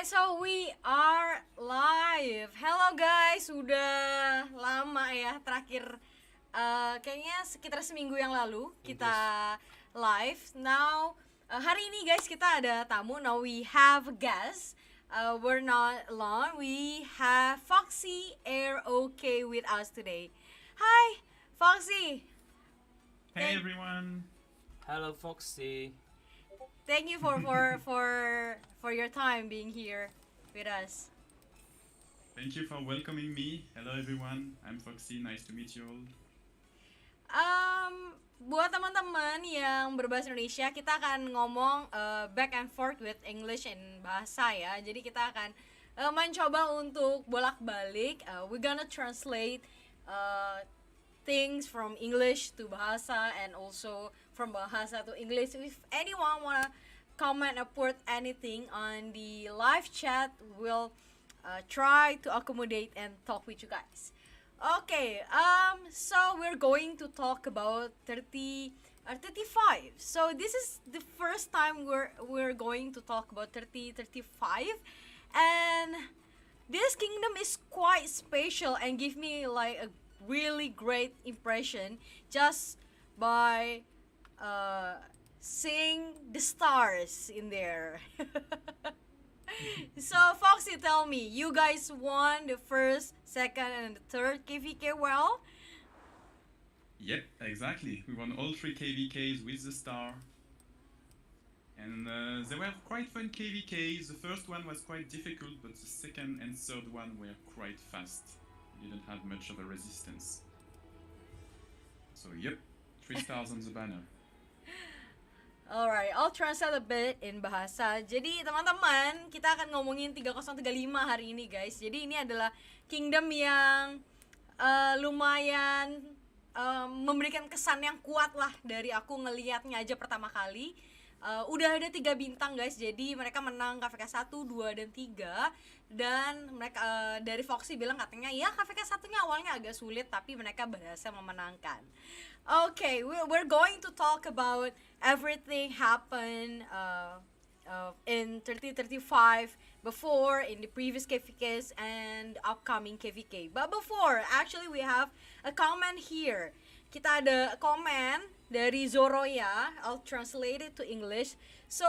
So we are live. Hello guys, sudah lama ya terakhir kayaknya sekitar seminggu yang lalu kita live. Now hari ini guys kita ada tamu. Now we have a guest. We're not alone. We have Foxyrok with us today. Hi, Foxy. Hey everyone. Hello, Foxy. Thank you for your time being here with us. Thank you for welcoming me. Hello everyone. I'm Foxy. Nice to meet you all. Buat teman-teman yang berbahasa Indonesia, kita akan ngomong back and forth with English and bahasa ya. Jadi kita akan mencoba untuk bolak-balik. We're gonna translate things from English to bahasa and also from bahasa to English. If anyone wanna comment or put anything on the live chat, we'll try to accommodate and talk with you guys. Okay, so we're going to talk about 35. So this is the first time we're going to talk about 35, and this kingdom is quite special and give me like a really great impression just by seeing the stars in there. So Foxy, tell me, you guys won the first, second, and the third KVK well? Yep, exactly. We won all 3 KVKs with the star. And they were quite fun KVKs. The first one was quite difficult, but the second and third one were quite fast. We didn't have much of a resistance. So yep, 3 stars on the banner. Alright, I'll translate a bit in bahasa. Jadi teman-teman, kita akan ngomongin 3035 hari ini guys. Jadi ini adalah kingdom yang lumayan memberikan kesan yang kuat lah dari aku ngelihatnya aja pertama kali. Udah ada 3 bintang guys, jadi mereka menang KVK 1, 2, dan 3. Dan mereka dari Foxy bilang katanya ya KVK 1-nya awalnya agak sulit tapi mereka berhasil memenangkan. Okay, we're going to talk about everything happened in 3035 before, in the previous KVKs and upcoming KVK. But before, actually we have a comment here. Kita ada komen dari Zoroya. I'll translate it to English. So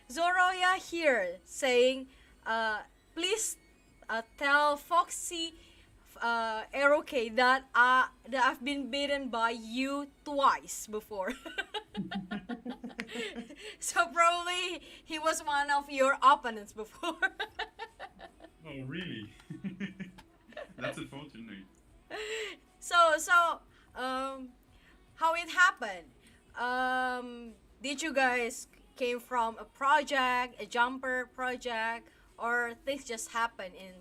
Zoroya here saying, please tell Foxy Rok that I've been beaten by you twice before. So probably he was one of your opponents before. Oh really? That's unfortunate. So how it happened? Did you guys came from a project, a jumper project, or things just happened in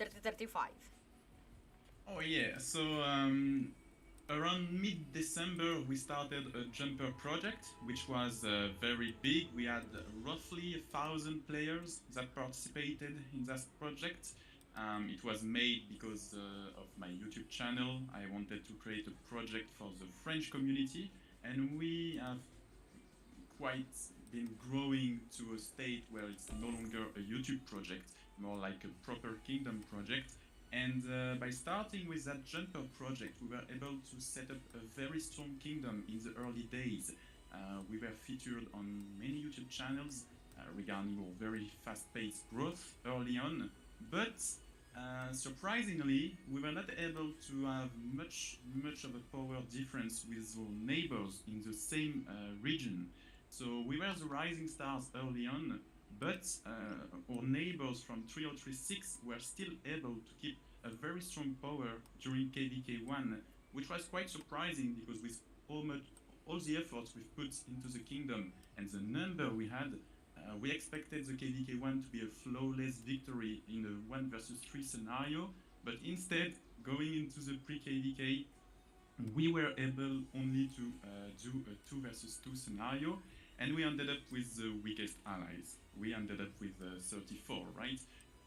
3035? Oh yeah, so around mid-December we started a jumper project, which was very big. We had roughly 1,000 players that participated in that project. It was made because of my YouTube channel. I wanted to create a project for the French community, and we have quite been growing to a state where it's no longer a YouTube project, more like a proper kingdom project. And by starting with that jumper project, we were able to set up a very strong kingdom in the early days. We were featured on many YouTube channels regarding our very fast-paced growth early on, but surprisingly, we were not able to have much of a power difference with our neighbors in the same region. So we were the rising stars early on, but our neighbors from 3036 were still able to keep a very strong power during KVK1, which was quite surprising because with all the efforts we've put into the kingdom and the number we had, we expected the KVK1 to be a flawless victory in a 1 versus 3 scenario, but instead, going into the pre-KVK, we were able only to do a 2 versus 2 scenario, and we ended up with the weakest allies. We ended up with 34, right?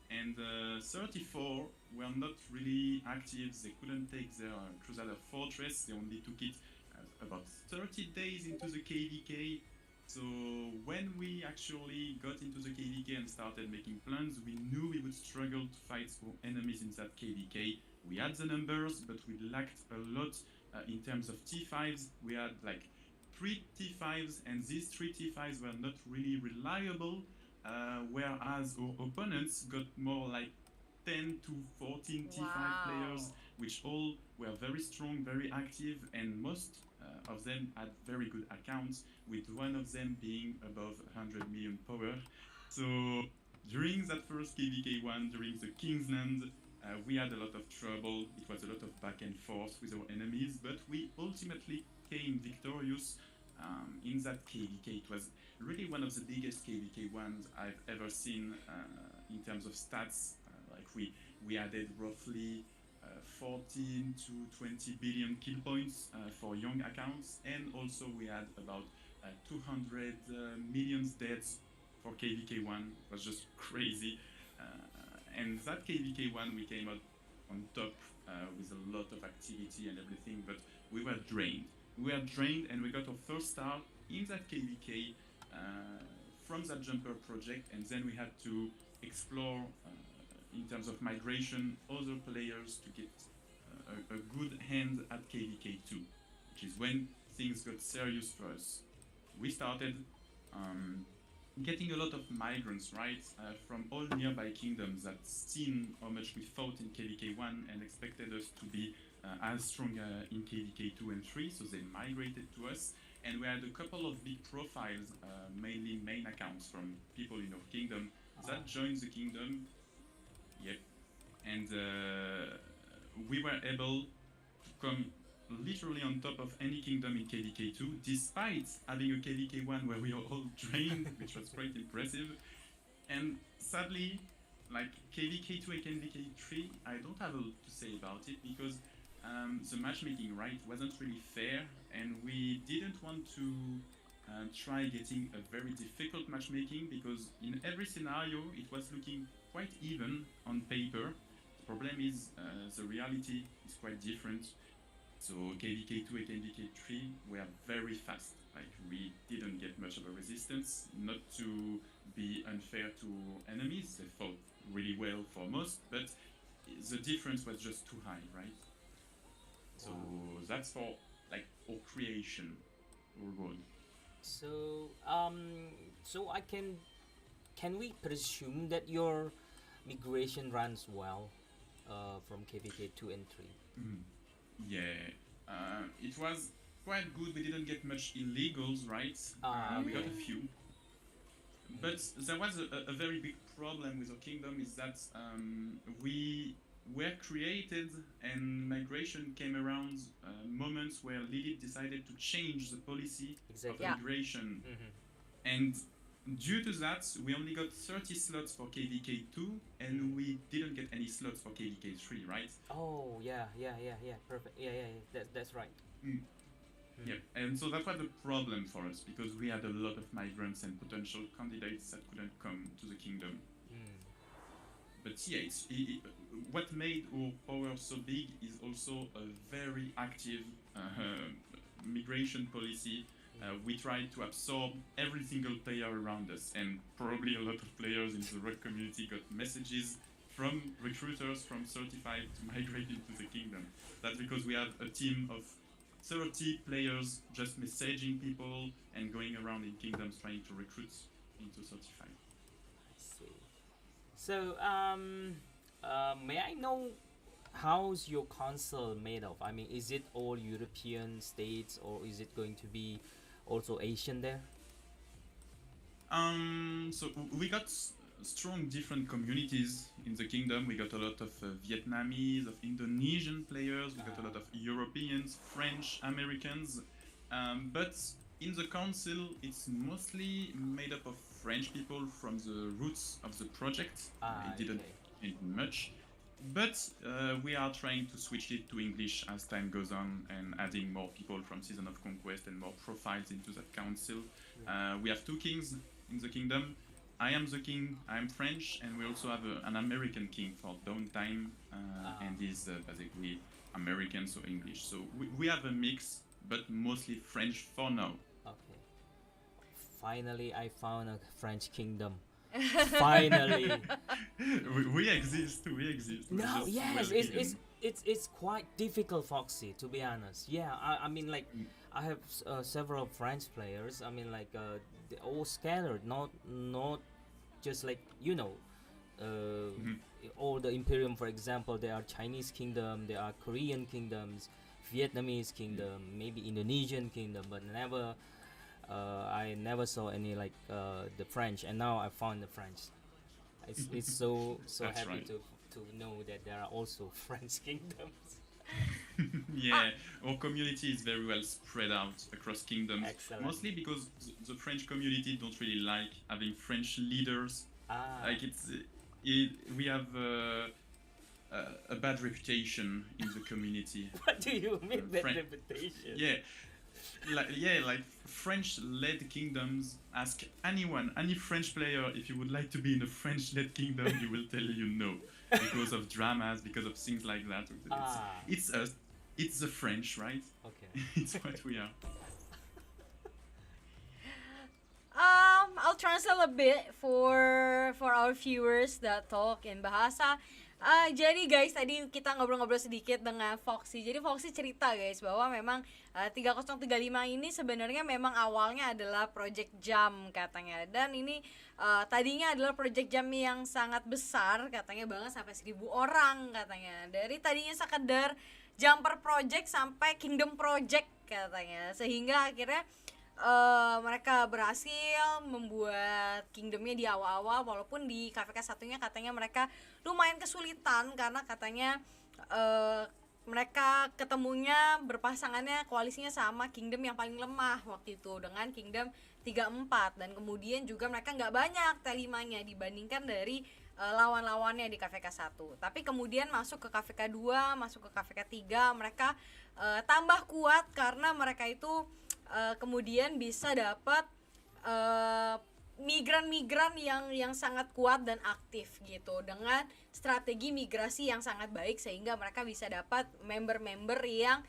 And 34 were not really active. They couldn't take their Crusader Fortress. They only took it about 30 days into the KVK. So when we actually got into the KVK and started making plans, we knew we would struggle to fight our enemies in that KVK. We had the numbers, but we lacked a lot in terms of T5s. We had like 3 T5s, and these 3 T5s were not really reliable, whereas our opponents got more like 10 to 14 T5 players, which all were very strong, very active, and most of them had very good accounts, with one of them being above 100 million power. So during that first KVK1, during the Kingsland, we had a lot of trouble. It was a lot of back and forth with our enemies, but we ultimately came victorious in that KVK. It was really one of the biggest KVK1s I've ever seen in terms of stats. Like we added roughly 14 to 20 billion kill points for young accounts, and also we had about 200 million deaths for KVK1. It was just crazy. And that KVK1 we came out on top with a lot of activity and everything, but we were drained. We were drained, and we got our first start in that KVK from that jumper project, and then we had to explore in terms of migration other players to get a good hand at KVK2, which is when things got serious for us. We started getting a lot of migrants, right, from all nearby kingdoms that seen how much we fought in KVK1 and expected us to be as strong in KVK2 and 3, so they migrated to us. And we had a couple of big profiles, mainly main accounts from people in our kingdom that joined the kingdom. Yep. And we were able to come literally on top of any kingdom in KVK2, despite having a KVK1 where we are all drained, which was quite impressive. And sadly, like KVK2 and KVK3, I don't have a lot to say about it because the matchmaking right wasn't really fair, and we didn't want to try getting a very difficult matchmaking because in every scenario it was looking quite even on paper. The problem is the reality is quite different. So KVK2 and KVK3 were very fast. Like we didn't get much of a resistance. Not to be unfair to enemies, they fought really well for most, but the difference was just too high, right? So that's for like our creation, our road. So so can we presume that your migration runs well from KVK 2 and 3? Yeah, it was quite good. We didn't get much illegals, right? We got a few. But there was a very big problem with our kingdom is that we were created and migration came around moments where Lilith decided to change the policy of migration. And due to that, we only got 30 slots for KVK2 and we didn't get any slots for KVK3, right? Oh, yeah, perfect. Yeah, that's right. Yeah, and so that was a problem for us because we had a lot of migrants and potential candidates that couldn't come to the kingdom. But yeah, what made our power so big is also a very active migration policy. We tried to absorb every single player around us, and probably a lot of players in the rock community got messages from recruiters from 35 to migrate into the kingdom. That's because we have a team of 30 players just messaging people and going around in kingdoms trying to recruit into 35. I see. So, may I know how's your council made of? I mean, is it all European states or is it going to be also Asian there? So we got strong different communities in the kingdom. We got a lot of Vietnamese, of Indonesian players. We got a lot of Europeans, French, Americans. But in the council, it's mostly made up of French people from the roots of the project. It didn't change much. But we are trying to switch it to English as time goes on and adding more people from Season of Conquest and more profiles into that council. We have 2 kings in the kingdom. I am the king, I'm French, and we also have an American king for downtime, and he's basically American, so English. So we have a mix, but mostly French for now. Okay. Finally, I found a French kingdom. Finally. We exist. We exist. We're No, just yes, well hidden. it's quite difficult, Foxy. To be honest, yeah. I mean, like, Mm, I have several French players. I mean, like, they all scattered, not just like mhm. all the Imperium. For example, there are Chinese kingdom, there are Korean kingdoms, Vietnamese kingdom, maybe Indonesian kingdom, but never. I never saw any like the French, and now I found the French. It's so That's happy right. to know that there are also French kingdoms. Ah, Yeah, our community is very well spread out across kingdoms, Excellent. mostly because the French community don't really like having French leaders. Ah, Like we have a bad reputation in the community. what do you mean that French, reputation? yeah, like French-led kingdoms ask anyone, any French player, if you would like to be in a French-led kingdom, he will tell you no because of dramas, because of things like that. Ah, It's us, it's the French, right? okay. It's what we are. I'll translate a bit for our viewers that talk in bahasa. Jadi guys, tadi kita ngobrol-ngobrol sedikit dengan Foxy. Jadi Foxy cerita guys bahwa memang 3035 ini sebenarnya memang awalnya adalah project jam katanya. Dan ini tadinya adalah project jam yang sangat besar katanya, banget sampai 1000 orang katanya. Dari tadinya sekedar jumper project sampai kingdom project katanya. Sehingga akhirnya mereka berhasil membuat kingdomnya di awal-awal, walaupun di KVK satunya katanya mereka lumayan kesulitan karena katanya mereka ketemunya berpasangannya, koalisinya sama kingdom yang paling lemah waktu itu dengan kingdom 34, dan kemudian juga mereka nggak banyak T5-nya dibandingkan dari lawan-lawannya di KVK 1. Tapi kemudian masuk ke KVK 2, masuk ke KVK 3, mereka tambah kuat karena mereka itu kemudian bisa dapat migran-migran yang sangat kuat dan aktif gitu, dengan strategi migrasi yang sangat baik, sehingga mereka bisa dapat member-member yang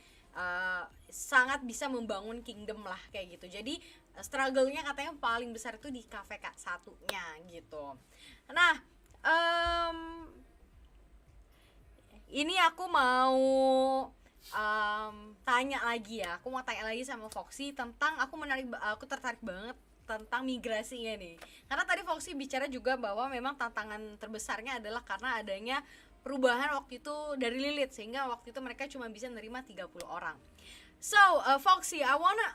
sangat bisa membangun kingdom lah kayak gitu. Jadi struggle-nya katanya paling besar itu di KVK satunya gitu. Nah, ini aku mau tanya lagi ya. Aku mau tanya lagi sama Foxy tentang, aku tertarik banget tentang migrasinya nih. Karena tadi Foxy bicara juga bahwa memang tantangan terbesarnya adalah karena adanya perubahan waktu itu dari Lilith, sehingga waktu itu mereka cuma bisa nerima 30 orang. So, Foxy, I wanna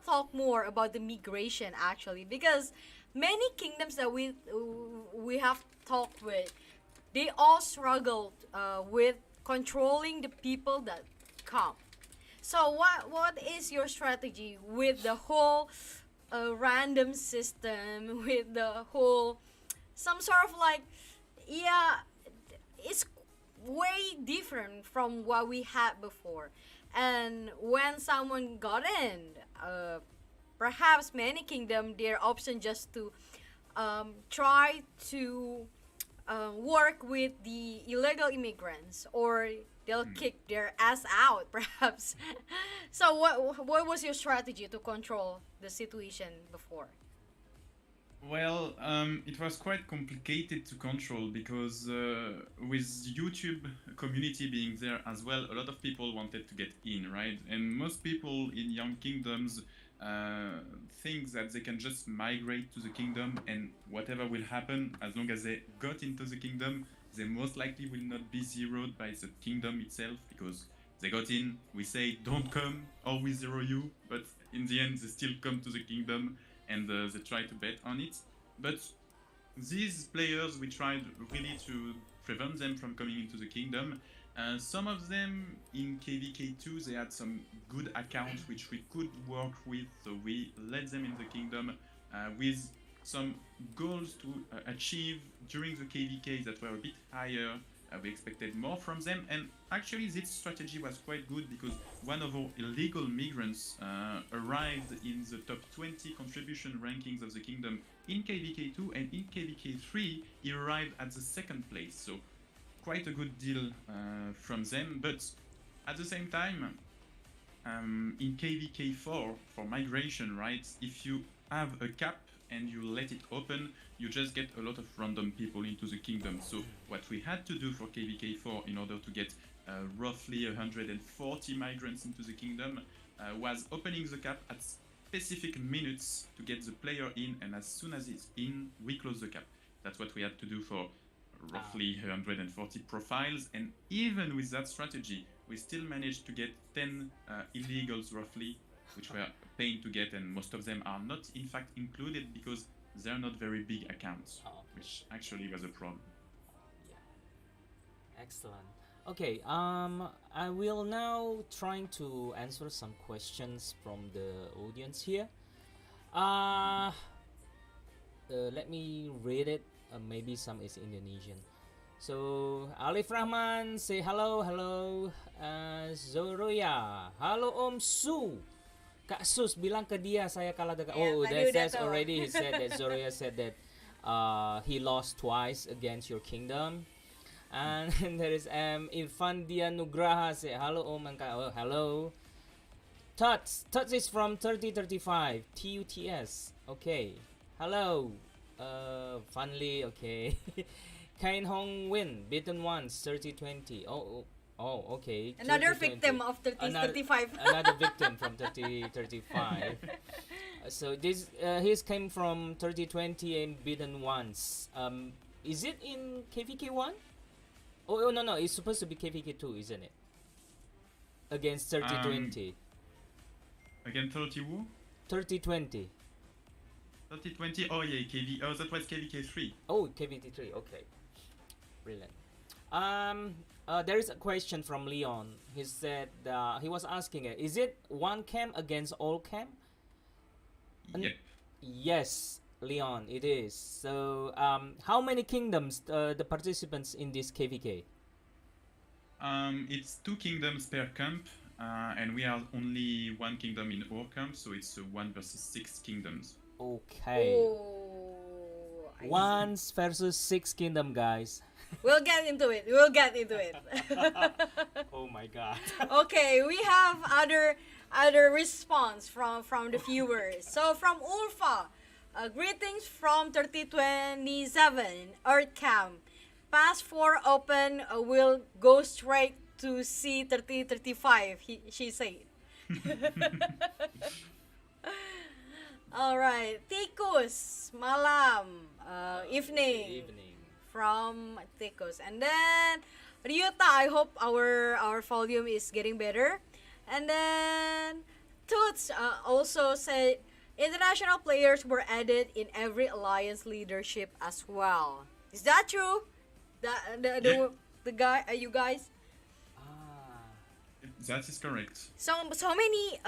talk more about the migration actually, because many kingdoms that we have talked with, they all struggled with controlling the people that come. So what is your strategy with the whole random system, with the whole some sort of like, yeah, it's way different from what we had before. And when someone got in, perhaps many kingdom, their option just to try to work with the illegal immigrants, or they'll kick their ass out perhaps. So what was your strategy to control the situation before? Well, it was quite complicated to control because with YouTube community being there as well, a lot of people wanted to get in, right? And most people in young kingdoms think that they can just migrate to the kingdom and whatever will happen, as long as they got into the kingdom, they most likely will not be zeroed by the kingdom itself, because they got in, we say don't come or we zero you, but in the end they still come to the kingdom and they try to bet on it. But these players, we tried really to prevent them from coming into the kingdom. Some of them in KVK2, they had some good accounts which we could work with, so we let them in the kingdom with some goals to achieve during the KVKs that were a bit higher. We expected more from them, and actually this strategy was quite good because one of our illegal migrants arrived in the top 20 contribution rankings of the kingdom in KVK2, and in KVK3 he arrived at the second place, so quite a good deal from them. But at the same time, in KVK4 for migration, right, if you have a cap and you let it open, you just get a lot of random people into the kingdom. So what we had to do for KVK4 in order to get roughly 140 migrants into the kingdom was opening the cap at specific minutes to get the player in, and as soon as it's in, we close the cap. That's what we had to do for roughly 140 profiles, and even with that strategy, we still managed to get 10 illegals roughly, which were a pain to get, and most of them are not in fact included because they're not very big accounts, which actually was a problem. Excellent. Okay, I will now trying to answer some questions from the audience here. Let me read it. Maybe some is Indonesian. So Alif Rahman say hello. Zoroya, hello Om Su. Kak Sus bilang ke dia saya kalah dengan. Oh, that's already he said that. Zoroya said that he lost twice against your kingdom. And there is Irfan Dia Nugraha say hello Om and oh, hello. Tuts is from 3035 TUTS. Okay, hello. Funly, okay. Kain Hong Win beaten once 3020. Oh, okay. Another victim of 3035. Another victim from 3035. So this his came from 3020 and beaten once. Is it in KVK1? Oh no, it's supposed to be KVK2, isn't it? Against 3020. Against 30 who? 3020. 3020. Oh yeah, that was KVK3. Oh, KVK3. Okay, brilliant. There is a question from Leon. He said he was asking, is it one camp against all camp? Yep. Yes, Leon, it is. So, how many kingdoms the participants in this KVK? It's 2 kingdoms per camp, and we are only 1 kingdom in our camp, so it's 1 versus 6 kingdoms. Okay. Oh, 1 versus 6 kingdom, guys. We'll get into it. Oh my god. Okay, we have other response from the viewers. So from Ulfa, greetings from 3027 Earth Camp. Pass 4 open will go straight to C3035. She said. All right, Tikus malam, evening. From Tikus, and then Ryuta. I hope our volume is getting better. And then Toots also said international players were added in every alliance leadership as well. Is that true? The guy, you guys? That is correct. So many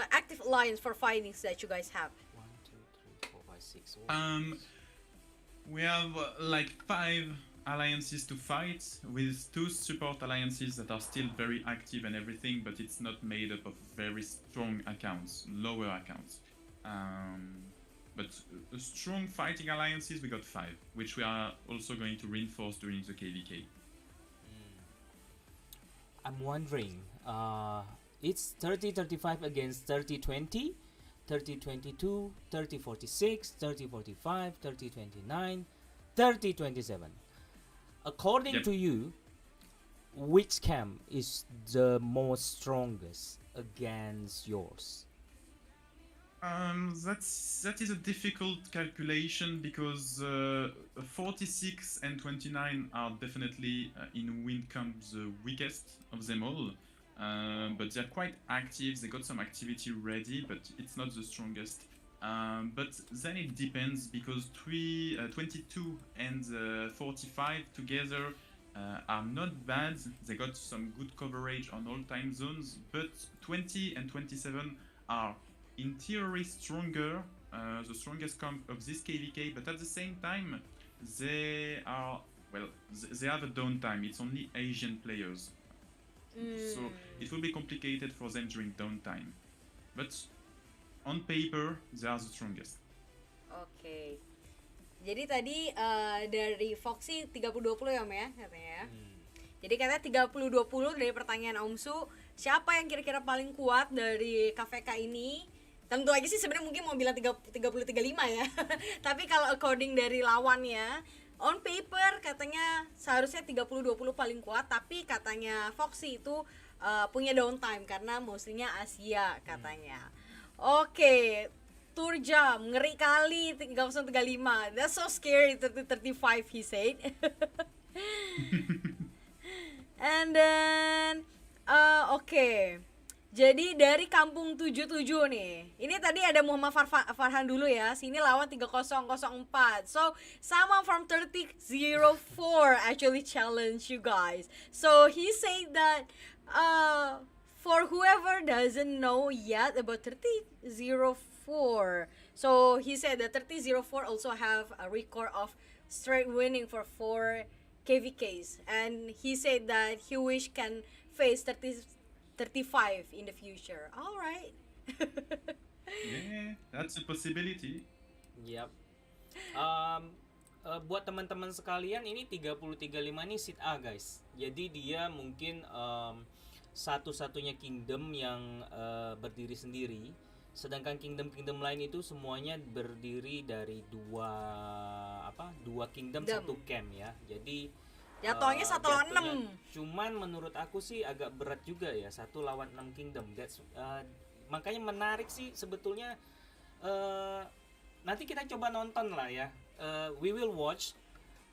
active alliance for fightings that you guys have. 1, 2, 3, 4, 5, 6. We have like 5 alliances to fight, with 2 support alliances that are still very active and everything, but it's not made up of very strong accounts, lower accounts. But strong fighting alliances, we got 5, which we are also going to reinforce during the KVK. I'm wondering, it's 3035 against 3020, 3022, 3046, 3045, 3029, 3027. According to you, which camp is the most strongest against yours? That is a difficult calculation because 46 and 29 are definitely in win camp the weakest of them all. But they're quite active, they got some activity ready, but it's not the strongest. But then it depends, because 22 and 45 together are not bad. They got some good coverage on all time zones, but 20 and 27 are in theory stronger, the strongest camp of this KVK, but at the same time they are, well, they have a downtime. It's only Asian players. So it will be complicated for them during downtime. But on paper, they are the strongest. Okay. Jadi tadi dari Foxy 30-20 ya, Om ya, katanya ya. Jadi katanya 30-20 dari pertanyaan Om Su, siapa yang kira-kira paling kuat dari KVK ini? tentu aja sih sebenarnya mungkin mau bilang 30-35 ya. Tapi kalau according dari lawannya, on paper katanya seharusnya 30-20 paling kuat, tapi katanya Foxy itu punya downtime karena mostly-nya Asia katanya. Oke, tour jam ngeri kali 3035. That's so scary 3035 he said. And then oke. Jadi dari kampung 77 nih. Ini tadi ada Muhammad Farhan dulu ya. Sini lawan 3004. So, someone from 3004 actually challenge you guys. So, he said that for whoever doesn't know yet about 3004. So, he said that 3004 also have a record of straight winning for 4 KVKs. And he said that he wish can face 35 in the future. All right. Yeah, that's a possibility. Yap. Buat teman-teman sekalian, ini 30-35 ini seed A guys. Jadi dia mungkin satu-satunya kingdom yang berdiri sendiri. Sedangkan kingdom-kingdom lain itu semuanya berdiri dari dua kingdom, satu camp ya. Jadi Jatuhnya 1 lawan 6. Cuman menurut aku sih agak berat juga ya, 1 lawan 6 kingdom. Makanya menarik sih sebetulnya. Nanti kita coba nonton lah ya. We will watch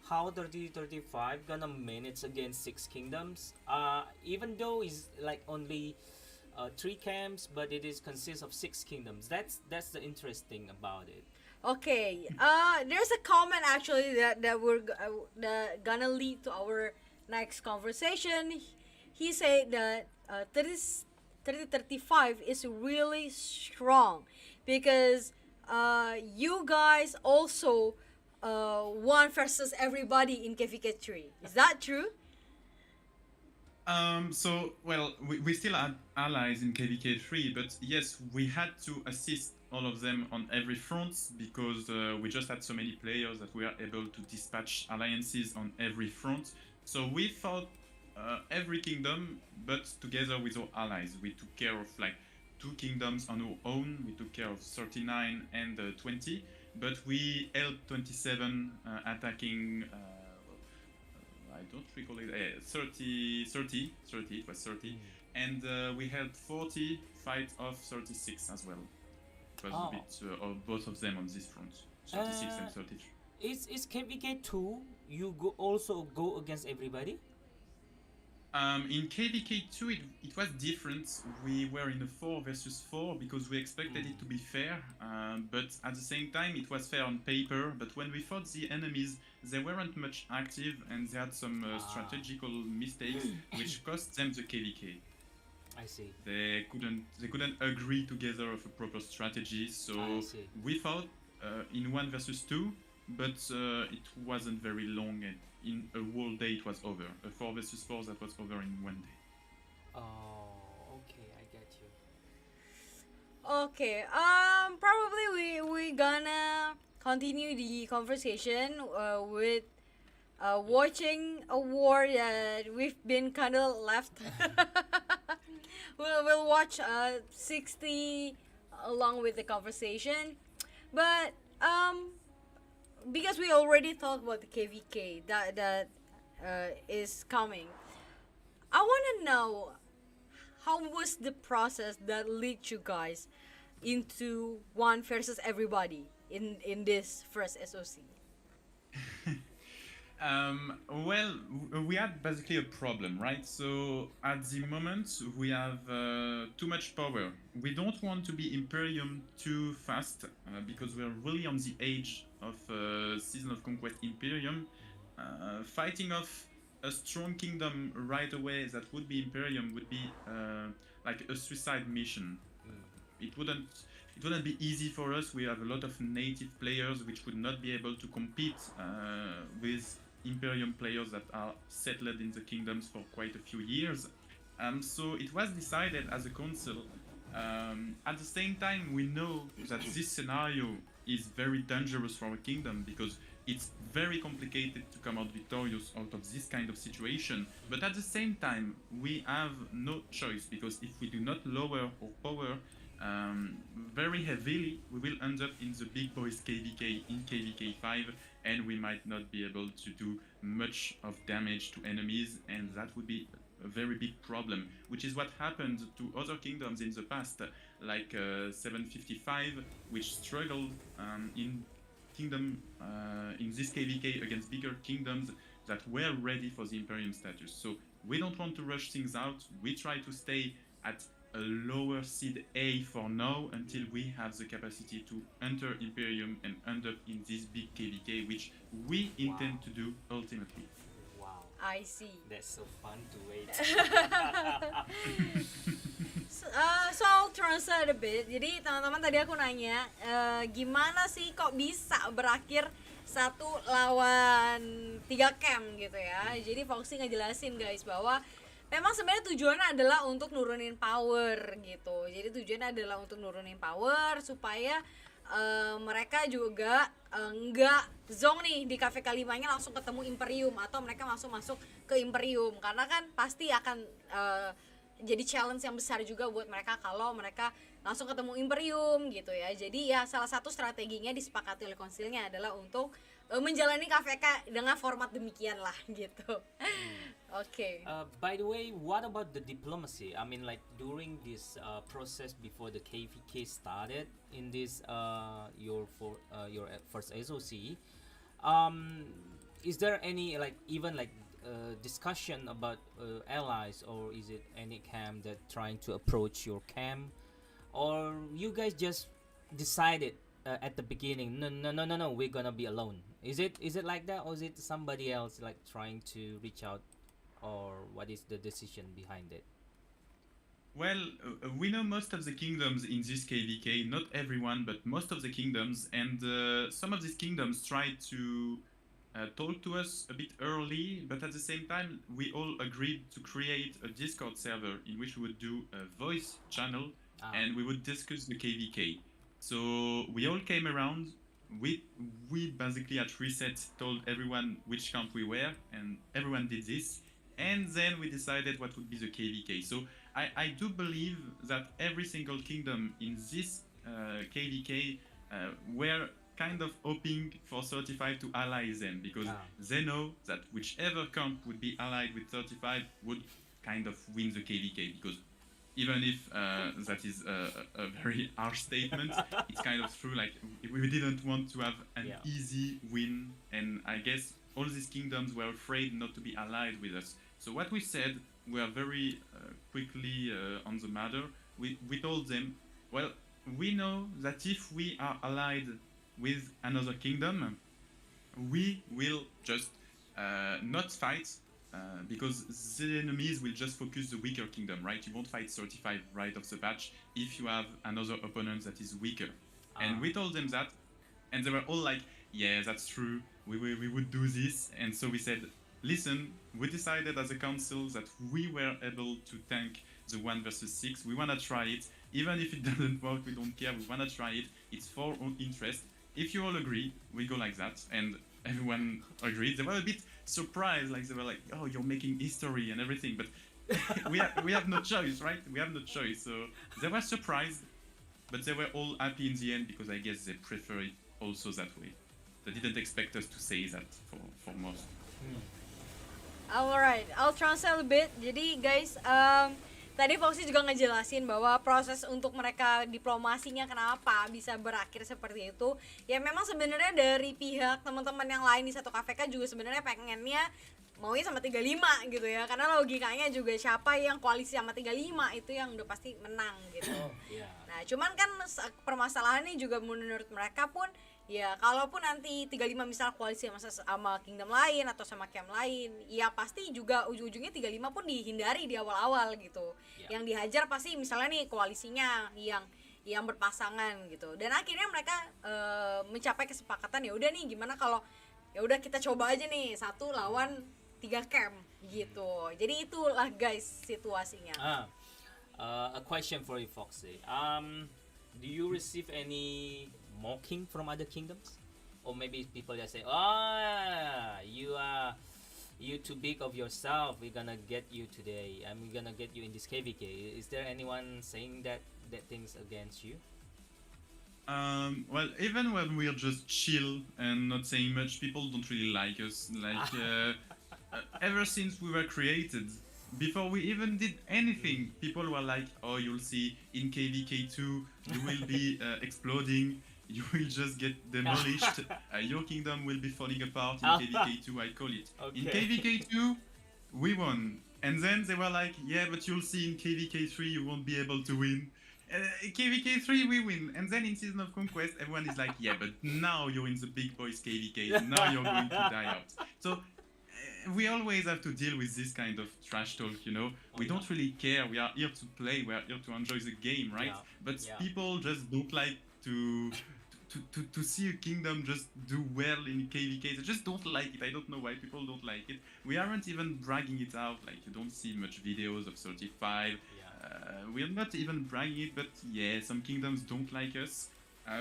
how 3035 gonna manage against 6 kingdoms. Even though it's like only 3 camps, but it is consists of 6 kingdoms. That's the interesting about it. Okay. There's a comment actually that we're that gonna lead to our next conversation. He said that 3035 is really strong because you guys also won versus everybody in KVK3. Is that true? We still had allies in KVK3, but yes, we had to assist all of them on every front because we just had so many players that we are able to dispatch alliances on every front. So we fought every kingdom, but together with our allies. We took care of like 2 kingdoms on our own. We took care of 39 and 20, but we helped 27 attacking. I don't recall it. 30. It was 30, and we helped 40 fight off 36 as well. It was a bit of both of them on this front, 36 and 33. Is KVK2 you also go against everybody? In KVK2 it was different. We were in a 4 versus 4 because we expected it to be fair, but at the same time it was fair on paper. But when we fought the enemies, they weren't much active and they had some strategical mistakes which cost them the KVK. I see. They couldn't agree together of a proper strategy, so we fought in 1 versus 2, but it wasn't very long, and in a whole day it was over. A 4 versus 4 that was over in 1 day. Oh, okay, I get you. Okay. Probably we gonna continue the conversation with watching a war that we've been kind of left. We'll watch 60 along with the conversation, but because we already talked about the KVK that is coming, I want to know how was the process that led you guys into 1 versus everybody in this first SOC. We had basically a problem, right? So at the moment we have too much power. We don't want to be Imperium too fast because we're really on the edge of Season of Conquest Imperium. Fighting off a strong kingdom right away that would be Imperium would be like a suicide mission. It wouldn't be easy for us. We have a lot of native players which would not be able to compete with Imperium players that are settled in the kingdoms for quite a few years. So it was decided as a council. At the same time, we know that this scenario is very dangerous for our kingdom because it's very complicated to come out victorious out of this kind of situation. But at the same time, we have no choice because if we do not lower our power, very heavily, we will end up in the big boys KVK in KVK 5, and we might not be able to do much of damage to enemies, and that would be a very big problem, which is what happened to other kingdoms in the past, like 755, which struggled in kingdom in this KVK against bigger kingdoms that were ready for the Imperium status. So we don't want to rush things out. We try to stay at a lower seed A for now until we have the capacity to enter Imperium and end up in this big KVK, which we intend to do ultimately. Wow, I see. that's so fun to wait. So I'll translate a bit. Jadi teman-teman tadi aku nanya gimana sih kok bisa berakhir 1 lawan 3 camp gitu ya. Jadi Foxy ngejelasin guys bahwa memang sebenarnya tujuannya adalah untuk nurunin power gitu. Jadi tujuannya adalah untuk nurunin power supaya mereka juga nggak zong nih di KVK 5-nya langsung ketemu Imperium, atau mereka langsung masuk ke Imperium, karena kan pasti akan jadi challenge yang besar juga buat mereka kalau mereka langsung ketemu Imperium gitu ya. Jadi ya salah satu strateginya disepakati oleh konsilnya adalah untuk menjalani KVK dengan format demikian lah gitu. Okay. By the way, what about the diplomacy? I mean, like during this process before the KVK started in this your first SOC, is there any like even like discussion about allies, or is it any camp that trying to approach your camp, or you guys just decided at the beginning, no, we're gonna be alone? Is it like that, or is it somebody else like trying to reach out, or what is the decision behind it? Well, we know most of the kingdoms in this KVK, not everyone, but most of the kingdoms, and some of these kingdoms try to talk to us a bit early, but at the same time, we all agreed to create a Discord server in which we would do a voice channel and we would discuss the KVK. So we all came around. We basically at reset told everyone which camp we were, and everyone did this. And then we decided what would be the KVK. So I do believe that every single kingdom in this KVK were kind of hoping for 35 to ally them, because they know that whichever camp would be allied with 35 would kind of win the KVK, because even if that is a very harsh statement, it's kind of true. Like, we didn't want to have an easy win, and I guess all these kingdoms were afraid not to be allied with us. So what we said, we are very quickly on the matter. We told them, well, we know that if we are allied with another kingdom, we will just not fight, because the enemies will just focus the weaker kingdom, right? You won't fight 35 right off the bat if you have another opponent that is weaker. And we told them that, and they were all like, yeah, that's true, we would do this. And so we said, listen, we decided as a council that we were able to tank the 1 versus 6. We want to try it. Even if it doesn't work, we don't care. We want to try it. It's for our own interest. If you all agree, we go like that. And everyone agreed. They were a bit surprised. Like, they were like, oh, you're making history and everything. But we have no choice, right? We have no choice. So they were surprised. But they were all happy in the end, because I guess they prefer it also that way. They didn't expect us to say that for most. Alright, I'll translate a bit. Jadi guys, tadi Foxy juga ngejelasin bahwa proses untuk mereka diplomasinya kenapa bisa berakhir seperti itu. Ya memang sebenarnya dari pihak teman-teman yang lain di satu KVK juga sebenarnya pengennya maunya sama 35 gitu ya. Karena logikanya juga siapa yang koalisi sama 35 itu yang udah pasti menang gitu. Nah, cuman kan permasalahannya juga menurut mereka pun, ya kalaupun nanti 35 misal koalisi sama kingdom lain atau sama camp lain, ya pasti juga ujung-ujungnya 35 pun dihindari di awal-awal gitu. Yang dihajar pasti misalnya nih koalisinya yang berpasangan gitu. Dan akhirnya mereka mencapai kesepakatan, ya udah nih gimana kalau ya udah kita coba aja nih 1 lawan 3 camp gitu. Jadi itulah guys situasinya. A question for you, Foxy. Do you receive any mocking from other kingdoms, or maybe people just say, you too big of yourself, we're gonna get you today, and we're gonna get you in this KVK? Is there anyone saying that that things against you? Well, even when we're just chill and not saying much, people don't really like us. Like, ever since we were created, before we even did anything, people were like, "Oh, you'll see in KVK2, you will be exploding. You will just get demolished. Your kingdom will be falling apart in KVK2." I call it. In Okay. KVK2, we won. And then they were like, "Yeah, but you'll see in KVK3 you won't be able to win." KVK3 we win, and then in Season of Conquest everyone is like, "Yeah, but now you're in the big boys KVK, now you're going to die out." So we always have to deal with this kind of trash talk, you know. We don't really care. We are here to play. We are here to enjoy the game, right? Yeah. But Yeah. people just don't like to see a kingdom just do well in KVK. They just don't like it. I don't know why people don't like it. We aren't even bragging it out. Like, you don't see much videos of 35. We're not even bragging it, but yeah, some kingdoms don't like us.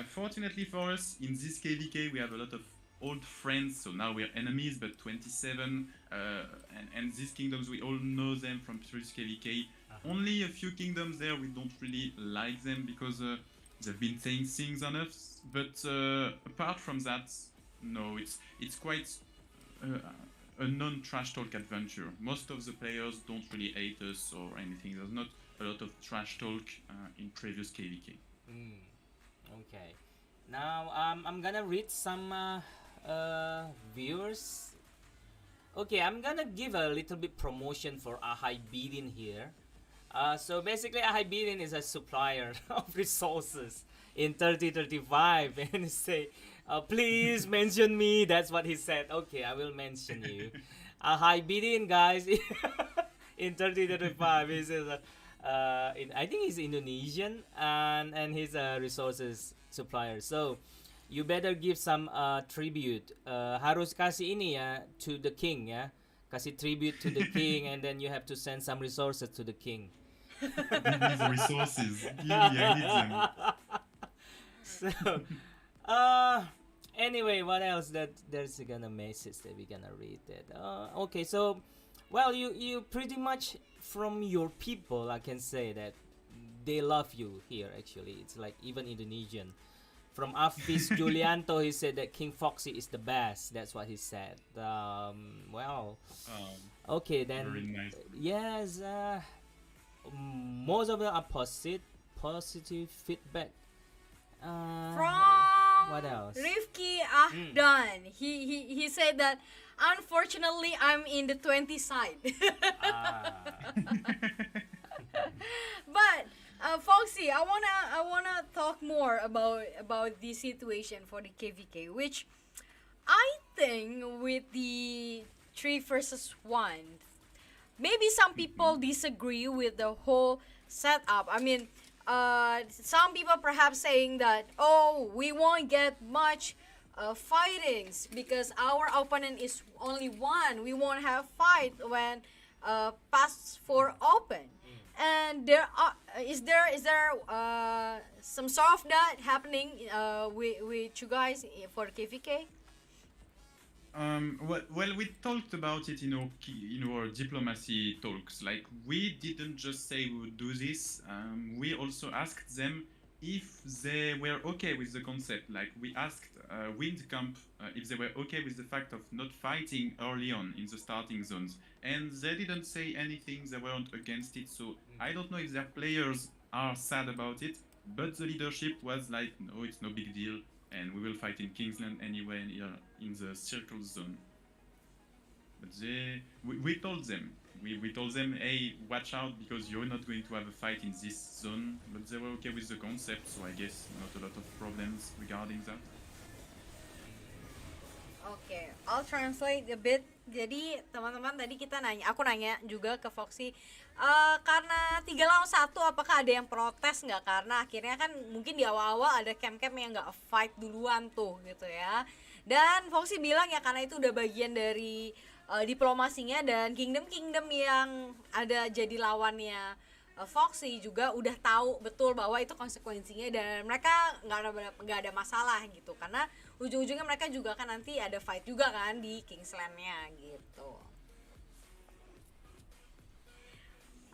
Fortunately for us, in this KVK, we have a lot of old friends, so now we're enemies, but 27, and these kingdoms, we all know them from previous KVK. Only a few kingdoms there, we don't really like them because they've been saying things on us, but apart from that, no, it's quite a non-trash talk adventure. Most of the players don't really hate us or anything. There's not a lot of trash talk in previous KVK. Okay. Now I'm gonna read some viewers. Okay, I'm gonna give a little bit promotion for Ahai here. So basically, Ahai is a supplier of resources in 3035, and he say, "Please mention me." That's what he said. Okay, I will mention you. Ahai guys, in 3035, he says, I think he's Indonesian, and he's a resources supplier. So you better give some tribute. Harus kasih ini ya to the king ya. Kasih tribute to the king, and then you have to send some resources to the king. Give me the resources. Give me, I need them. So, anyway, what else that there's gonna message that we're gonna read that. Okay, so, well, you pretty much from your people, I can say that they love you here. Actually, it's like even Indonesian. From Afis Julianto, he said that King Foxy is the best. That's what he said. Well, okay then. Very nice. Yes, most of them are positive feedback. From What else? Rifki Ahdan, he said that unfortunately I'm in the 20 side. But Foxy, I wanna talk more about the situation for the KVK, which I think with the 3 versus 1, maybe some people disagree with the whole setup. I mean, some people perhaps saying that, oh, we won't get much fightings because our opponent is only one. We won't have fight when pass 4 open. And is there some sort of that happening with you guys for KVK? Well, we talked about it in our diplomacy talks. Like, we didn't just say we would do this. We also asked them if they were okay with the concept. Like, we asked Windcamp if they were okay with the fact of not fighting early on in the starting zones, and they didn't say anything. They weren't against it. So I don't know if their players are sad about it, but the leadership was like, no, it's no big deal, and we will fight in Kingsland anyway in the circle zone. But we told them, we told them, hey, watch out because you're not going to have a fight in this zone. But they were okay with the concept, so I guess not a lot of problems regarding that. Okay, I'll translate a bit. Jadi teman-teman tadi aku nanya juga ke Foxy, karena 3 lawan 1 apakah ada yang protes nggak, karena akhirnya kan mungkin di awal-awal ada camp-camp yang nggak fight duluan tuh gitu ya. Dan Foxy bilang ya karena itu udah bagian dari diplomasinya, dan kingdom yang ada jadi lawannya Foxy juga udah tahu betul bahwa itu konsekuensinya, dan mereka nggak ada masalah gitu, karena ujung-ujungnya mereka juga kan nanti ada fight juga kan di Kingsland-nya gitu.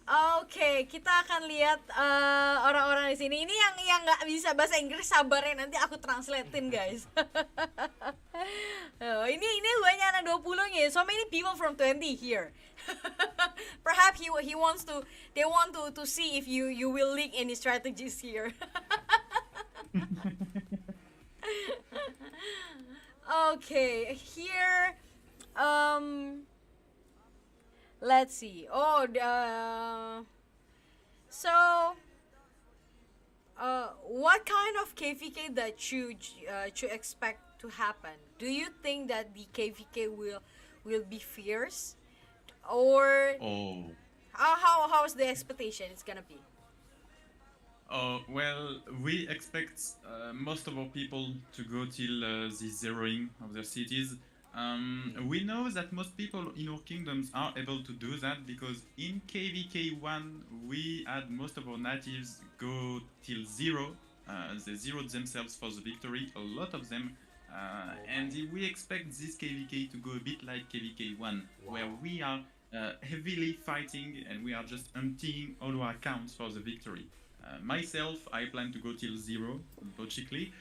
Oke, kita akan lihat orang-orang di sini. Ini yang nggak bisa bahasa Inggris, sabar ya, nanti aku translatein guys. Oh, ini banyak anak 20-nya. So many people from 20 here. Perhaps he wants to, they want to see if you will leak any strategies here. Okay, here let's see. So what kind of KVK that you expect to happen? Do you think that the KVK will be fierce, or Oh. how's the expectation it's gonna be? Well, we expect most of our people to go till the zeroing of their cities. We know that most people in our kingdoms are able to do that because in KVK 1 we had most of our natives go till zero. They zeroed themselves for the victory, a lot of them. And we expect this KVK to go a bit like KVK 1, where we are heavily fighting and we are just emptying all our accounts for the victory. Myself, I plan to go till zero, logically,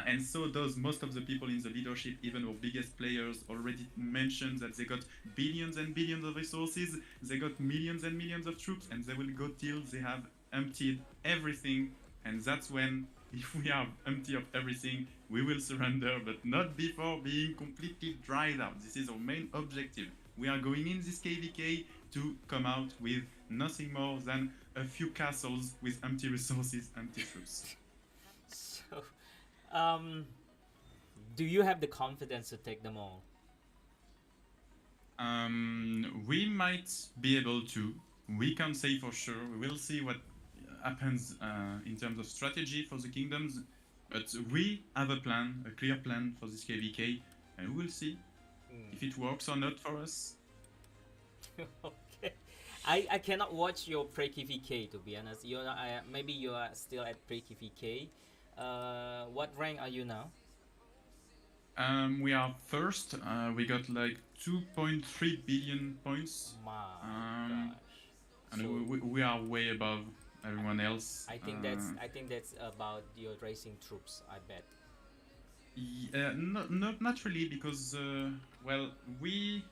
and so does most of the people in the leadership. Even our biggest players already mentioned that they got billions and billions of resources, they got millions and millions of troops, and they will go till they have emptied everything, and that's when, if we are empty of everything, we will surrender, but not before being completely dried out. This is our main objective. We are going in this KVK to come out with nothing more than a few castles with empty resources, empty troops. So, do you have the confidence to take them all? We might be able to. We can't say for sure. We will see what happens in terms of strategy for the kingdoms. But we have a plan, a clear plan for this KVK, and we will see if it works or not for us. Okay. I cannot watch your pre-KVK, to be honest. Maybe you are still at pre-KVK. What rank are you now? We are first. We got like 2.3 billion points. My gosh. And So we are way above everyone else. I think that's about your racing troops, I bet. Not really, because well, we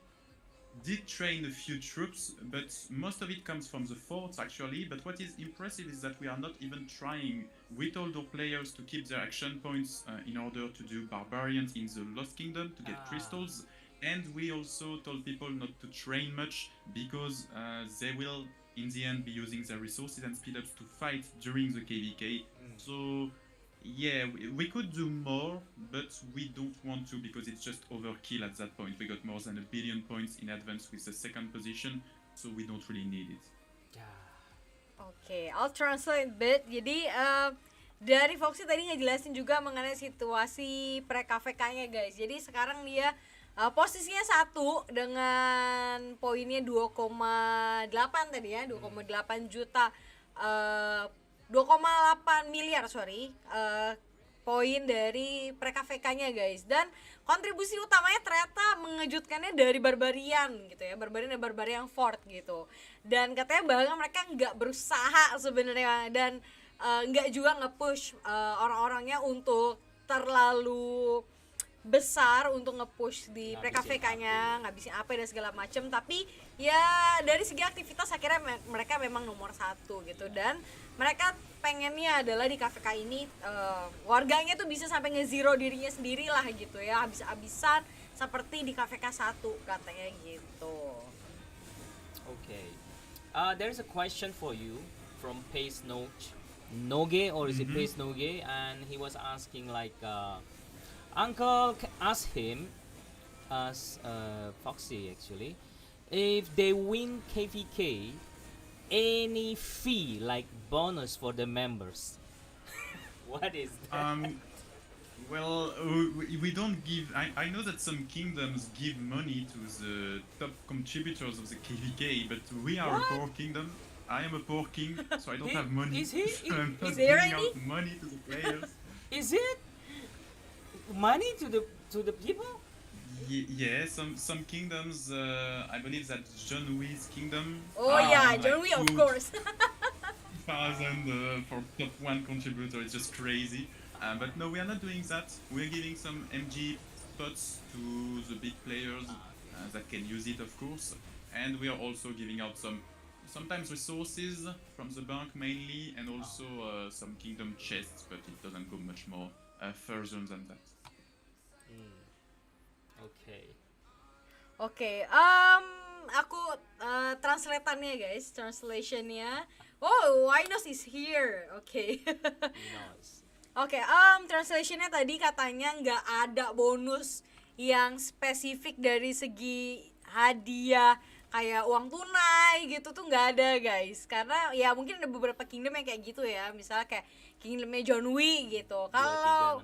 did train a few troops, but most of it comes from the forts actually. But what is impressive is that we are not even trying. We told our players to keep their action points in order to do barbarians in the Lost Kingdom to get crystals, and we also told people not to train much because they will in the end be using their resources and speed ups to fight during the KVK. So yeah, we could do more, but we don't want to because it's just overkill at that point. We got more than 1 billion points in advance with the second position, so we don't really need it. Oke, I'll translate a bit. Jadi dari Foxy tadi ngejelasin juga mengenai situasi pre-KVK-nya guys. Jadi sekarang dia posisinya 1 dengan poinnya 2,8 tadi ya, 2,8 juta 2,8 miliar poin dari pre-KVK-nya guys. Dan kontribusi utamanya ternyata mengejutkannya dari barbarian gitu ya, barbarian dan barbarian fort gitu. Dan katanya bahkan mereka nggak berusaha sebenarnya dan nggak juga nge-push orang-orangnya untuk terlalu besar untuk nge-push di pre-KVK-nya, ngabisin AP dan segala macem. Tapi ya dari segi aktivitas akhirnya mereka memang nomor 1 gitu. Dan mereka pengennya adalah di KVK ini warganya tuh bisa sampai nge-zero dirinya sendiri lah gitu ya, habis-habisan seperti di KVK 1 katanya gitu. Okay. There's a question for you from Pace Noge, or is it Pace Noge? And he was asking like, Uncle asked him, Foxy actually, if they win KVK, any fee like bonus for the members. What is that? Well, we don't give. I know that some kingdoms give money to the top contributors of the KVK, but we are a poor kingdom. I am a poor king, so I don't have money. Is he? So I'm not Is there giving any? out money to the players. Is it money to the people? Yeah, some kingdoms. I believe that John Wii's kingdom Oh is yeah, giving John like Wee, of two course. thousand for top one contributor. It's just crazy. But no, we are not doing that. We're giving some MG spots to the big players that can use it, of course. And we are also giving out sometimes resources from the bank mainly, and also some kingdom chests, but it doesn't go much more further than that. Okay. Oke, aku translatannya guys, translationnya. Oh, Winos is here. Oke. Nice. Oke, translationnya tadi katanya nggak ada bonus yang spesifik dari segi hadiah kayak uang tunai gitu tuh nggak ada guys, karena ya mungkin ada beberapa kingdom yang kayak gitu ya, misalnya kayak kingdomnya John Wee gitu. Kalau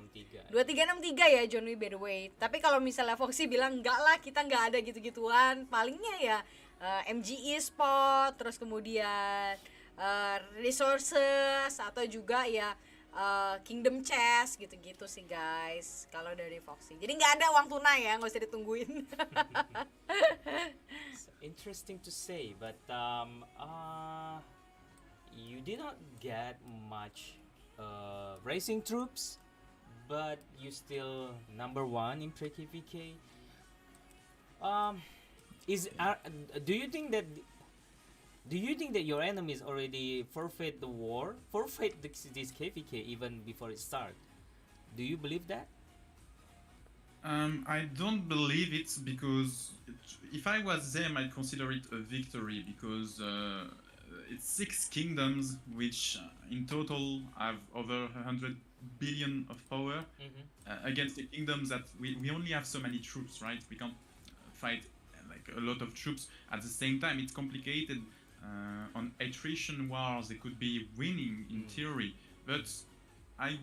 2363 ya John Wee by the way. Tapi kalau misalnya Foxy bilang enggak lah, kita nggak ada gitu-gituan, palingnya ya MGE spot, terus kemudian resources atau juga ya kingdom chest gitu-gitu sih guys kalau dari Foxy. Jadi nggak ada uang tunai ya, nggak usah ditungguin. Interesting to say, but you did not get much racing troops, but you still number one in pre-KVK. Do you think that your enemies already forfeit the war, forfeit this KVK even before it start? Do you believe that? I don't believe it because if I was them, I'd consider it a victory because it's 6 kingdoms which in total have over 100 billion of power against the kingdoms that we only have so many troops, right? We can't fight like a lot of troops at the same time. It's complicated. On attrition wars, they could be winning in theory, but I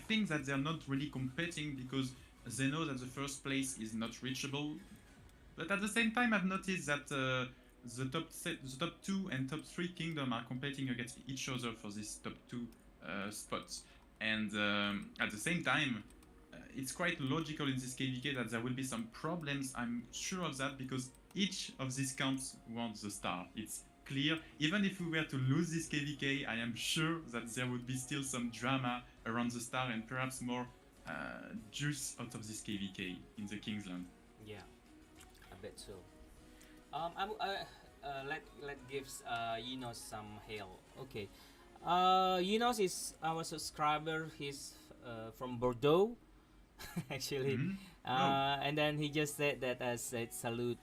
think that they're not really competing because they know that the first place is not reachable. But at the same time, I've noticed that the top 2 and top 3 kingdom are competing against each other for these top 2 spots. And at the same time, it's quite logical in this KVK that there will be some problems. I'm sure of that because each of these camps wants the star. It's clear. Even if we were to lose this KVK, I am sure that there would be still some drama around the star and perhaps more juice out of this KVK in the Kingsland. Yeah, I bet so. Let gives Yinos some hail. Okay, Yinos is our subscriber. He's from Bordeaux, actually. And then he just said that I said salute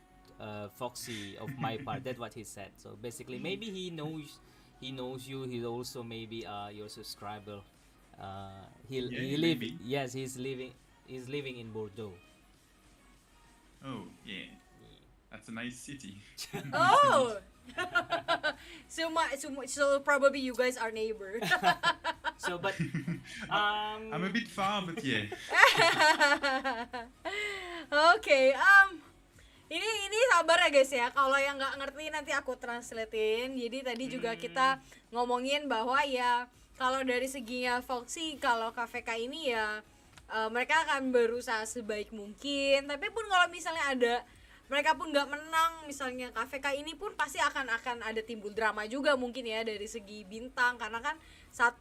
Foxy of my part. That's what he said. So basically, maybe he knows you. He's also maybe your subscriber. He's living in Bordeaux. Oh yeah, that's a nice city. Oh. So probably you guys are neighbor. So but I'm a bit far, but yeah. Okay, ini sabar ya guys ya. Kalau yang nggak ngerti nanti aku translatein. Jadi tadi juga kita ngomongin bahwa ya kalau dari seginya Foxy, kalau KVK ini ya mereka akan berusaha sebaik mungkin. Tapi pun kalau misalnya ada mereka pun nggak menang, misalnya KVK ini pun pasti akan ada timbul drama juga mungkin ya dari segi bintang, karena kan 1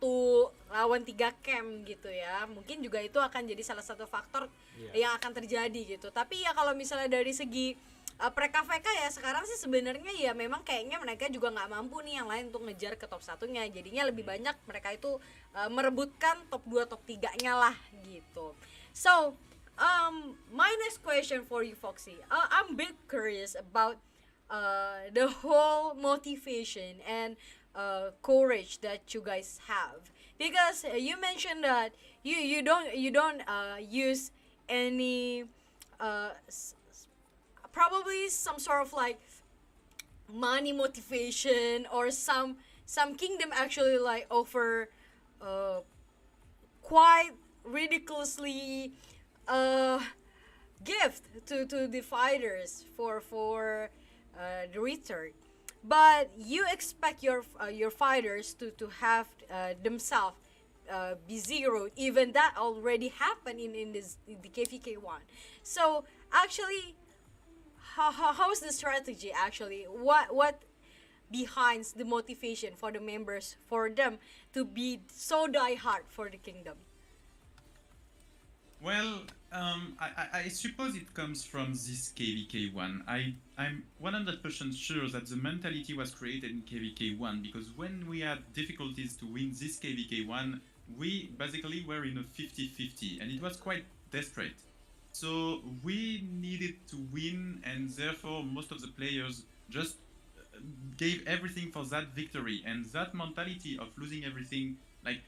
lawan 3 camp gitu ya. Mungkin juga itu akan jadi salah satu faktor yang akan terjadi gitu. Tapi ya kalau misalnya dari segi pre-KVK ya sekarang sih sebenarnya ya memang kayaknya mereka juga nggak mampu nih yang lain untuk ngejar ke top 1-nya. Jadinya lebih banyak mereka itu merebutkan top 2, top 3-nya lah gitu. So, my next question for you, Foxy. I'm a bit curious about the whole motivation and courage that you guys have, because you mentioned that you don't use any probably some sort of like money motivation, or some kingdom actually like offer quite ridiculously gift to the fighters for the return, but you expect your fighters to have themselves be zeroed. Even that already happened in the KVK one. So actually, how's the strategy actually? What behind the motivation for the members for them to be so die hard for the kingdom? Well, I suppose it comes from this KVK one. I'm 100% sure that the mentality was created in KVK one because when we had difficulties to win this KVK one, we basically were in a 50-50 and it was quite desperate. So we needed to win, and therefore most of the players just gave everything for that victory. And that mentality of losing everything, like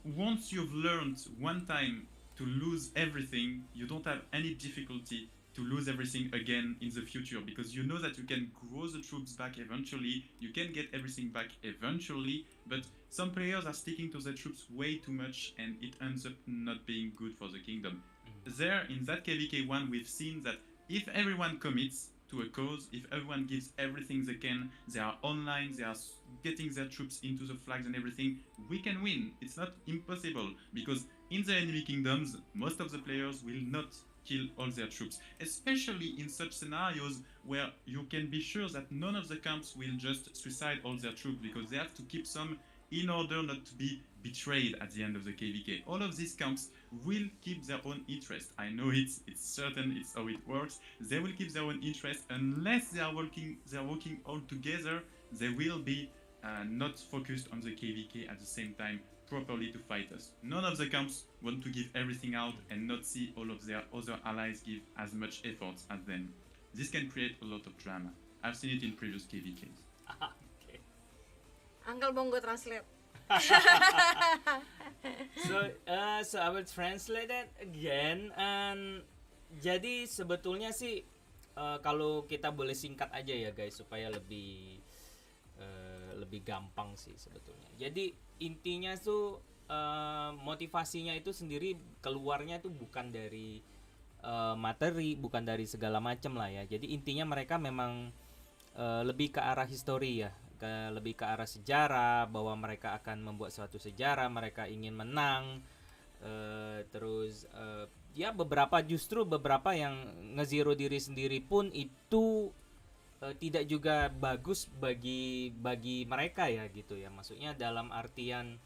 once you've learned one time to lose everything, you don't have any difficulty to lose everything again in the future because you know that you can grow the troops back eventually, you can get everything back eventually, but some players are sticking to the troops way too much and it ends up not being good for the kingdom. There, in that KVK1, we've seen that if everyone commits to a cause, if everyone gives everything they can, they are online, they are getting their troops into the flags and everything, we can win. It's not impossible because in the enemy kingdoms, most of the players will not kill all their troops, especially in such scenarios where you can be sure that none of the camps will just suicide all their troops because they have to keep some in order not to be betrayed at the end of the KVK. All of these camps will keep their own interest. I know it's certain, it's how it works. They will keep their own interest unless they are working all together. They will be not focused on the KVK at the same time properly to fight us. None of the camps want to give everything out and not see all of their other allies give as much effort as them. This can create a lot of drama. I've seen it in previous KVKs. Okay. Uncle Bongo translate. So I will translate that again. And jadi sebetulnya sih kalau kita boleh singkat aja ya guys supaya lebih gampang sih sebetulnya. Jadi intinya tuh motivasinya itu sendiri keluarnya tuh bukan dari materi, bukan dari segala macam lah ya. Jadi intinya mereka memang lebih ke arah histori ya, lebih ke arah sejarah, bahwa mereka akan membuat suatu sejarah, mereka ingin menang. Terus ya beberapa yang nge-zero diri sendiri pun itu tidak juga bagus bagi mereka ya gitu ya. Maksudnya dalam artian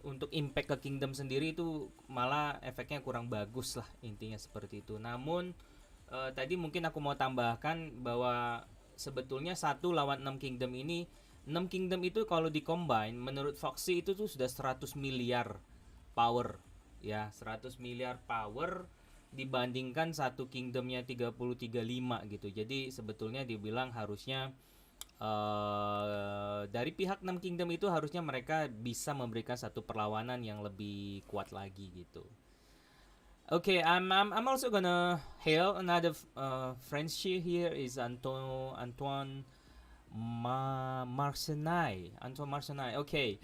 untuk impact ke kingdom sendiri itu malah efeknya kurang bagus lah, intinya seperti itu. Namun tadi mungkin aku mau tambahkan bahwa sebetulnya 1 lawan 6 kingdom ini, 6 kingdom itu kalau di-combine menurut Foxy itu tuh sudah 100 miliar power ya, 100 miliar power dibandingkan satu kingdomnya 30-35 gitu. Jadi sebetulnya dibilang harusnya dari pihak 6 kingdom itu harusnya mereka bisa memberikan satu perlawanan yang lebih kuat lagi gitu. Okay, I'm also gonna hail another friends here is Antoine Marcenay. Okay.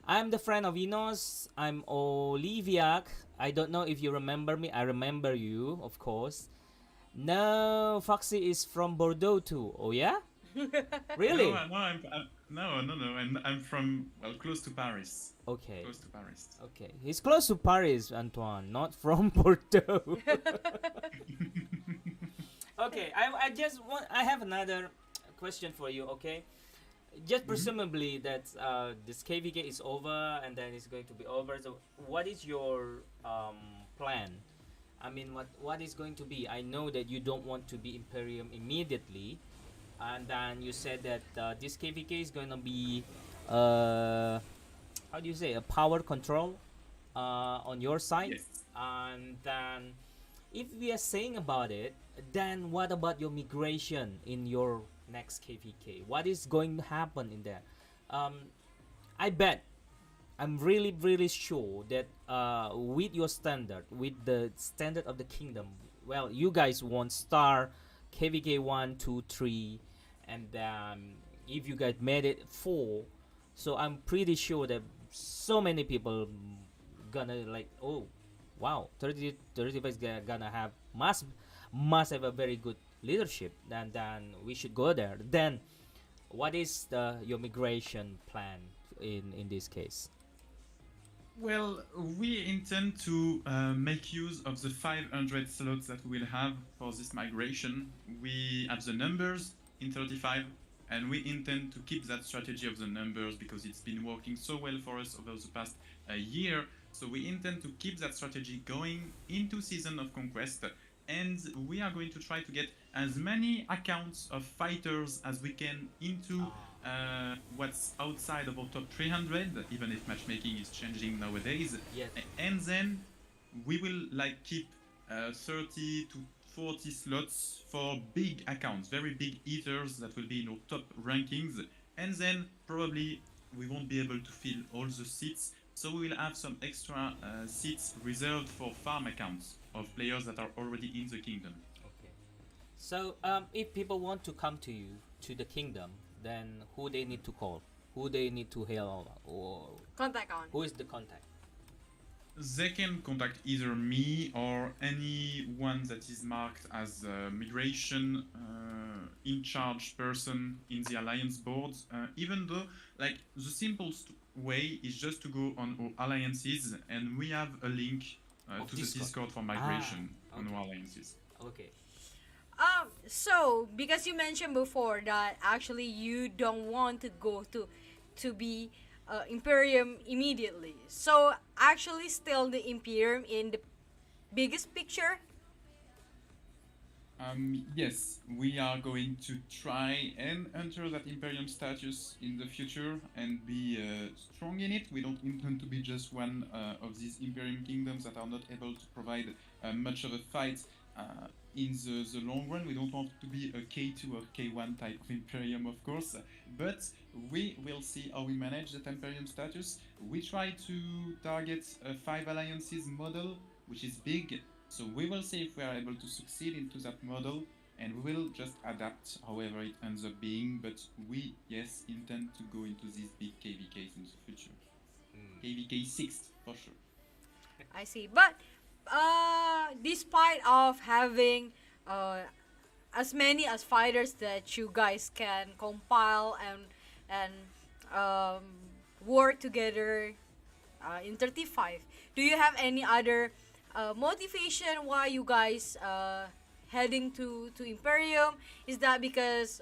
I'm the friend of Inos. I'm Olivia. I don't know if you remember me. I remember you, of course. No, Foxy is from Bordeaux too. Oh yeah? Really? No, I'm from close to Paris. Okay. Close to Paris. Okay. He's close to Paris, Antoine, not from Bordeaux. Okay. I have another question for you. Okay. Just presumably that this KVK is over and then it's going to be over. So what is your plan? I mean, what is going to be? I know that you don't want to be Imperium immediately, and then you said that this KVK is going to be how do you say, a power control on your side. Yes. And then if we are saying about it, then what about your migration in your next KVK? What is going to happen in there? I bet, I'm really sure that with your standard, with the standard of the kingdom, well, you guys want star KVK 1, 2, 3, and if you guys made it 4, so I'm pretty sure that so many people gonna like, oh wow, 35 is gonna have must have a very good leadership, then we should go there. Then what is your migration plan in this case? Well, we intend to make use of the 500 slots that we will have for this migration. We have the numbers in 35, and we intend to keep that strategy of the numbers because it's been working so well for us over the past year. So we intend to keep that strategy going into Season of Conquest, and we are going to try to get as many accounts of fighters as we can into what's outside of our top 300, even if matchmaking is changing nowadays. Yes. And then we will like keep 30 to 40 slots for big accounts, very big eaters that will be in our top rankings. And then probably we won't be able to fill all the seats, so we will have some extra seats reserved for farm accounts of players that are already in the kingdom. Okay. So, if people want to come to you to the kingdom, then who they need to call, who they need to hail, or Contact on. who is the contact? They can contact either me or anyone that is marked as a migration in charge person in the alliance boards. Even though, like, the simplest way is just to go on our alliances, and we have a link Of to the Discord. Discord for migration on okay. our alliances. Okay. So because you mentioned before that actually you don't want to go to be Imperium immediately. So actually still the Imperium in the biggest picture. Yes, we are going to try and enter that Imperium status in the future and be strong in it. We don't intend to be just one of these Imperium kingdoms that are not able to provide much of a fight in the long run. We don't want to be a K2 or K1 type of Imperium, of course, but we will see how we manage that Imperium status. We try to target a 5 alliances model, which is big. So we will see if we are able to succeed into that model, and we will just adapt however it ends up being. But we, yes, intend to go into these big KVKs in the future. KVK 6th, for sure. I see. But despite of having as many as fighters that you guys can compile and work together in 35, do you have any other motivation why you guys heading to Imperium? Is that because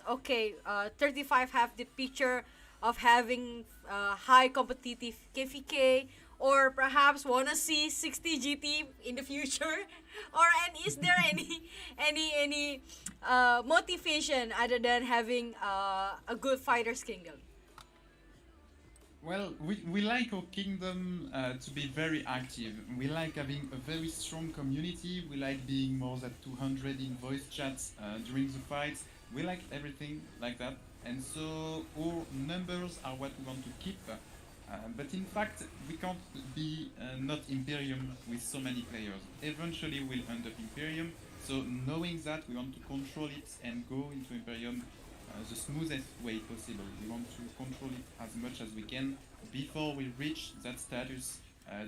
35 have the picture of having high competitive KVK, or perhaps wanna see 60 GT in the future, or and is there any motivation other than having a good fighters kingdom? Well, we like our kingdom to be very active. We like having a very strong community. We like being more than 200 in voice chats during the fights. We like everything like that. And so our numbers are what we want to keep. But in fact, we can't be not Imperium with so many players. Eventually we'll end up Imperium. So knowing that, we want to control it and go into Imperium the smoothest way possible. We want to control it as much as we can before we reach that status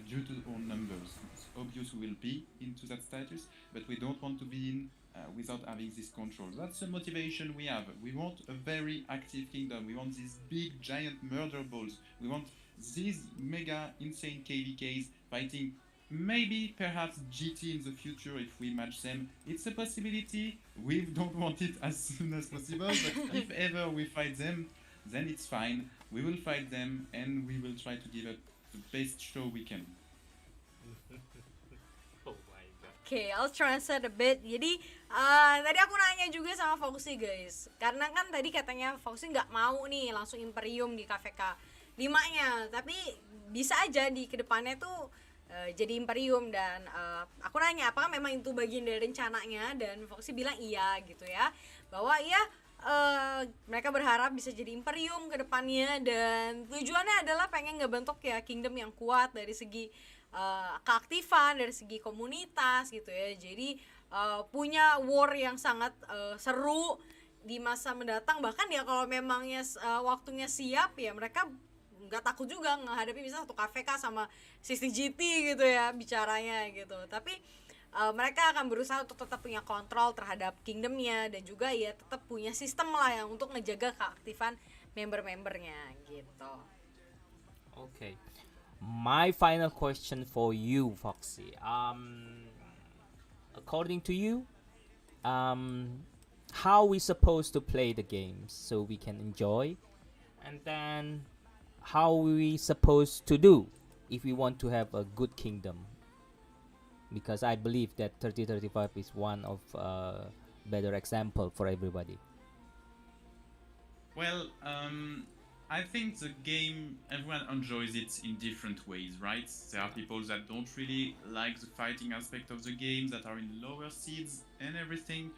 due to our numbers. It's obvious we will be into that status, but we don't want to be in without having this control. That's the motivation we have. We want a very active kingdom. We want these big giant murder balls. We want these mega insane KVKs fighting maybe perhaps GT in the future if we match them. It's a possibility. We don't want it as soon as possible, but if ever we fight them, then it's fine. We will fight them and we will try to give up the best show we can. Oh my god. Okay, I'll translate a bit. Jadi tadi aku nanya juga sama Foxy guys, karena kan tadi katanya Foxy nggak mau nih langsung Imperium di KVK 5-nya, tapi bisa aja di kedepannya tuh jadi Imperium. Dan aku nanya apakah memang itu bagian dari rencananya, dan Foxy bilang iya gitu ya, bahwa iya mereka berharap bisa jadi Imperium ke depannya, dan tujuannya adalah pengen ngebentuk ya kingdom yang kuat dari segi keaktifan, dari segi komunitas gitu ya. Jadi punya war yang sangat seru di masa mendatang. Bahkan ya kalau memangnya waktunya siap ya mereka nggak takut juga menghadapi misalnya satu KVK sama 60 GT gitu ya bicaranya gitu. Tapi mereka akan berusaha untuk tetap punya kontrol terhadap kingdomnya, dan juga ya tetap punya sistem lah yang untuk ngejaga keaktifan member-membernya gitu. Okay. my final question for you, Foxy. According to you, how we supposed to play the games so we can enjoy, and then how we supposed to do if we want to have a good kingdom, because I believe that 3035 is one of better example for everybody. Well, I think the game, everyone enjoys it in different ways, right? There are people that don't really like the fighting aspect of the game, that are in lower seeds and everything.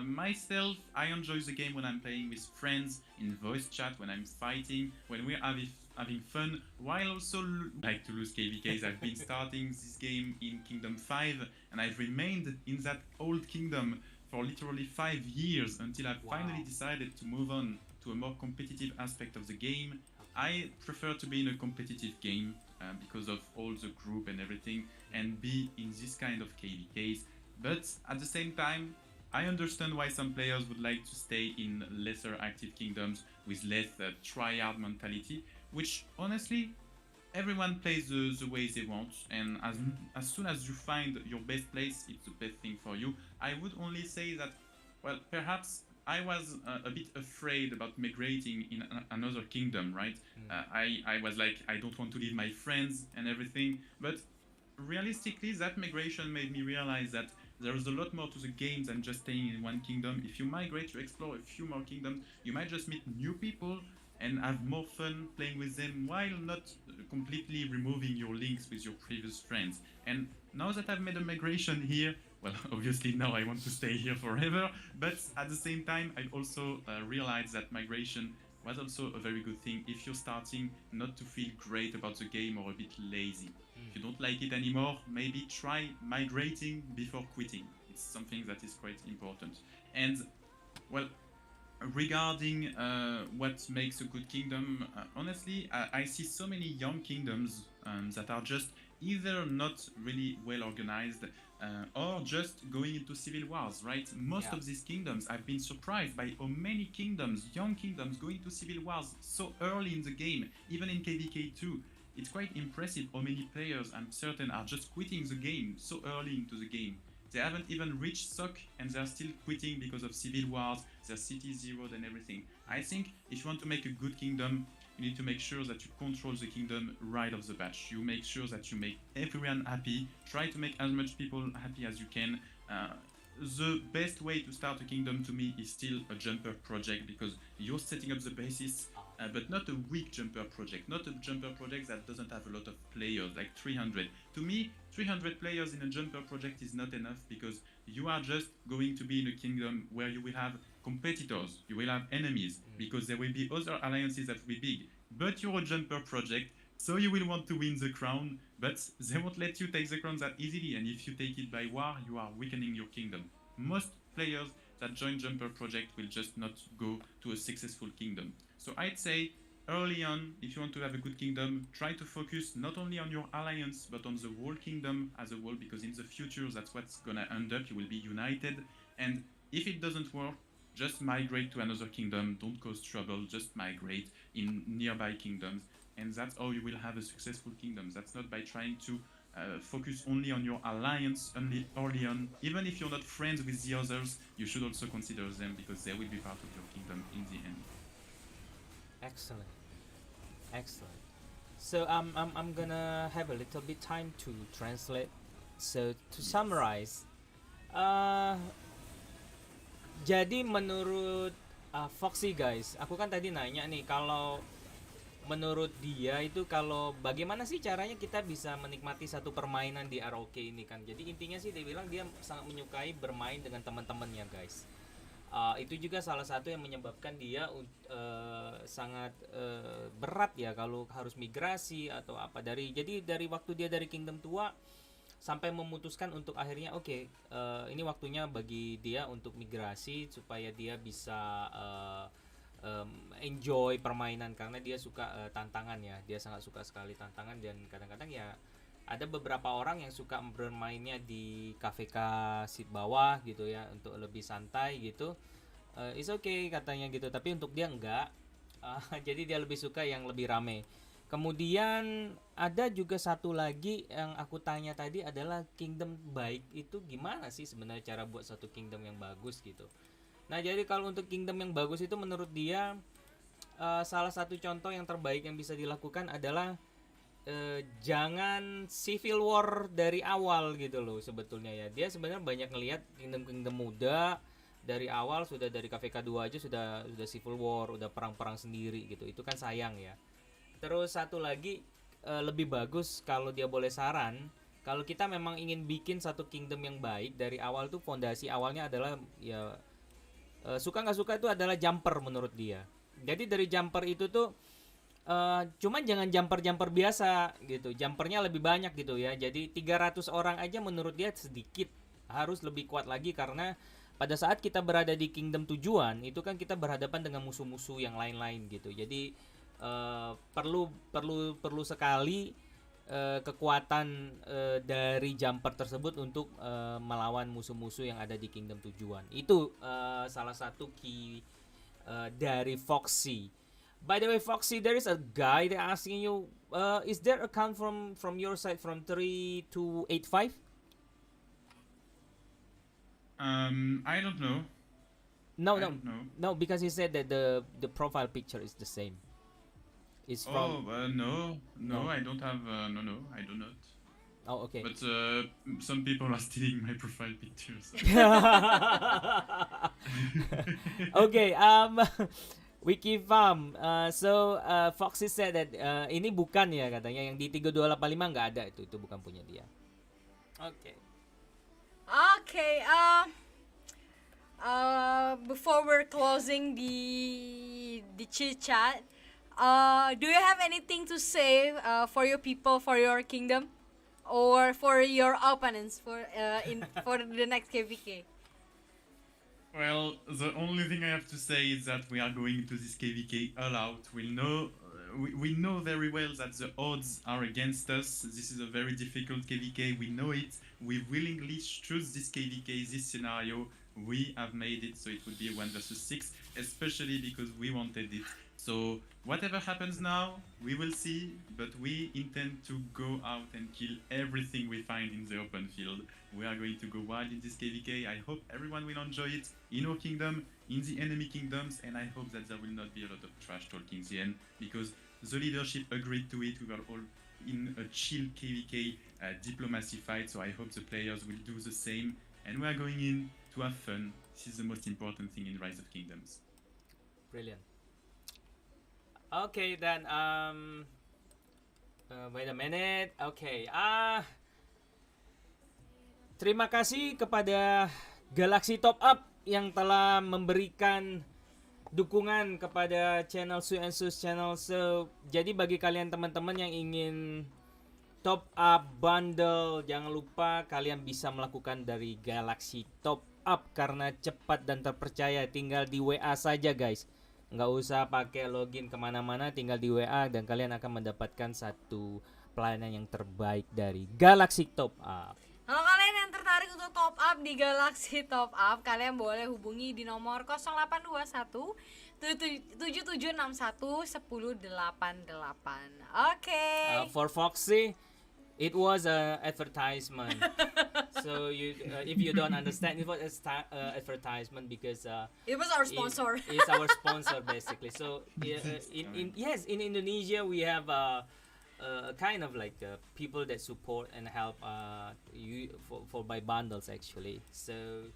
Myself, I enjoy the game when I'm playing with friends, in voice chat, when I'm fighting, when we're having fun, while also like to lose KVKs. I've been starting this game in Kingdom 5, and I've remained in that old kingdom for literally 5 years until I finally decided to move on to a more competitive aspect of the game. I prefer to be in a competitive game because of all the group and everything, and be in this kind of KVKs. But at the same time, I understand why some players would like to stay in lesser active kingdoms with less try-hard mentality, which honestly, everyone plays the way they want, and as soon as you find your best place, it's the best thing for you. I would only say that, well, perhaps I was a bit afraid about migrating in another kingdom, right? I was like, I don't want to leave my friends and everything, but realistically, that migration made me realize that there is a lot more to the game than just staying in one kingdom. If you migrate to explore a few more kingdoms, you might just meet new people and have more fun playing with them while not completely removing your links with your previous friends. And now that I've made a migration here, well, obviously now I want to stay here forever, but at the same time, I've also realized that migration was also a very good thing if you're starting not to feel great about the game or a bit lazy. If you don't like it anymore, maybe try migrating before quitting. It's something that is quite important. And, well, regarding what makes a good kingdom, honestly, I see so many young kingdoms that are just either not really well organized or just going into civil wars, right? Most of these kingdoms, I've been surprised by how many kingdoms, young kingdoms, going to civil wars so early in the game, even in KVK2. It's quite impressive how many players, I'm certain, are just quitting the game so early into the game. They haven't even reached SOC and they're still quitting because of civil wars, their cities zeroed and everything. I think if you want to make a good kingdom, you need to make sure that you control the kingdom right off the bat. You make sure that you make everyone happy. Try to make as much people happy as you can. The best way to start a kingdom to me is still a jumper project, because you're setting up the basis, but not a weak jumper project, not a jumper project that doesn't have a lot of players, like 300. To me, 300 players in a jumper project is not enough, because you are just going to be in a kingdom where you will have competitors, you will have enemies, because there will be other alliances that will be big. But you're a jumper project, so you will want to win the crown, but they won't let you take the crown that easily, and if you take it by war, you are weakening your kingdom. Most players that join Jumper Project will just not go to a successful kingdom. So I'd say early on, if you want to have a good kingdom, try to focus not only on your alliance, but on the whole kingdom as a whole, because in the future, that's what's gonna end up. You will be united, and if it doesn't work, just migrate to another kingdom. Don't cause trouble, just migrate in nearby kingdoms, and that's how you will have a successful kingdom. That's not by trying to focus only on your alliance only early on. Even if you're not friends with the others, you should also consider them, because they will be part of your kingdom in the end. Excellent, excellent. So I'm gonna have a little bit time to translate. So to summarize, uh, jadi menurut Foxy guys, aku kan tadi nanya nih, kalau menurut dia itu kalau bagaimana sih caranya kita bisa menikmati satu permainan di ROK ini kan. Jadi intinya sih dia bilang dia sangat menyukai bermain dengan teman-temannya guys. Itu juga salah satu yang menyebabkan dia sangat berat ya kalau harus migrasi atau apa. Jadi dari waktu dia dari Kingdom tua sampai memutuskan untuk akhirnya ini waktunya bagi dia untuk migrasi supaya dia bisa enjoy permainan, karena dia suka tantangan ya. Dia sangat suka sekali tantangan, dan kadang-kadang ya ada beberapa orang yang suka bermainnya di KVK seat bawah gitu ya, untuk lebih santai gitu. It's okay katanya gitu, tapi untuk dia enggak. Jadi dia lebih suka yang lebih rame. Kemudian ada juga satu lagi yang aku tanya tadi adalah kingdom baik itu gimana sih sebenarnya cara buat satu kingdom yang bagus gitu. Nah, jadi kalau untuk kingdom yang bagus itu menurut dia salah satu contoh yang terbaik yang bisa dilakukan adalah jangan civil war dari awal gitu loh sebetulnya ya. Dia sebenarnya banyak ngelihat kingdom-kingdom muda dari awal sudah dari KVK 2 aja sudah civil war, udah perang-perang sendiri gitu. Itu kan sayang ya. Terus satu lagi lebih bagus kalau dia boleh saran, kalau kita memang ingin bikin satu kingdom yang baik dari awal tuh fondasi awalnya adalah ya suka nggak suka itu adalah jumper menurut dia. Jadi dari jumper itu tuh cuman jangan jumper biasa gitu. Jumpernya lebih banyak gitu ya. Jadi 300 orang aja menurut dia sedikit. Harus lebih kuat lagi karena pada saat kita berada di kingdom tujuan itu kan kita berhadapan dengan musuh-musuh yang lain-lain gitu. Jadi perlu sekali kekuatan dari jumper tersebut untuk melawan musuh-musuh yang ada di kingdom tujuan. Itu salah satu key dari Foxy. By the way, Foxy, there is a guy that asking you, is there a count from your side from 3 to 85? I don't know. No, I no, don't know. no, because he said that the profile picture is the same. It's from. No, No. I don't have. No, I do not. Oh, okay. But some people are stealing my profile pictures. Okay. Wiki Farm. Foxy said that ini bukan ya katanya yang di 3285 nggak ada itu bukan punya dia. Oke. Okay, before we're closing the chit chat, do you have anything to say for your people, for your kingdom, or for your opponents for the next KVK? Well, the only thing I have to say is that we are going to this KVK all out. We know very well that the odds are against us. This is a very difficult KVK. We know it. We willingly choose this KVK, this scenario. We have made it so it would be a 1 versus 6, especially because we wanted it. So whatever happens now, we will see, but we intend to go out and kill everything we find in the open field. We are going to go wild in this KVK. I hope everyone will enjoy it in our kingdom, in the enemy kingdoms, and I hope that there will not be a lot of trash talking in the end, because the leadership agreed to it. We were all in a chill KVK diplomacy fight, so I hope the players will do the same, and we are going in to have fun. This is the most important thing in Rise of Kingdoms. Brilliant. Okay, then wait a minute. Okay. Terima kasih kepada Galaxy Top Up yang telah memberikan dukungan kepada channel MsSuspicious channel. So, jadi bagi kalian teman-teman yang ingin top up bundle, jangan lupa kalian bisa melakukan dari Galaxy Top Up karena cepat dan terpercaya. Tinggal di WA saja, guys. Nggak usah pakai login kemana-mana, tinggal di WA dan kalian akan mendapatkan satu pelayanan yang terbaik dari Galaxy Top Up. Kalau kalian yang tertarik untuk top up di Galaxy Top Up, kalian boleh hubungi di nomor 0821 7761 1088. Oke. For Foxy, it was a advertisement. So if you don't understand, it was advertisement because It was our sponsor. It's our sponsor basically. So in Indonesia we have kind of like people that support and help you for buy bundles actually. So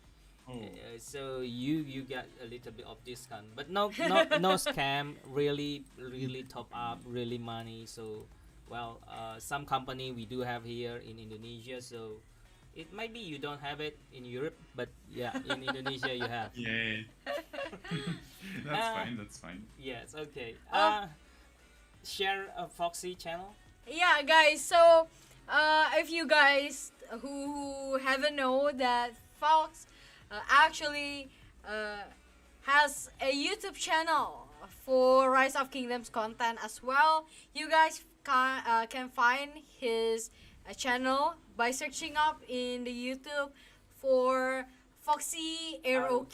so you get a little bit of discount, but no scam. Really top up, really money. So well, some company we do have here in Indonesia. So it might be you don't have it in Europe, but yeah, in Indonesia you have. Yeah. That's fine. Yes, okay. Share a Foxy channel. Yeah, guys. So, if you guys who haven't know that Fox actually has a YouTube channel for Rise of Kingdoms content as well, you guys can find his channel by searching up in the YouTube for Foxyrok.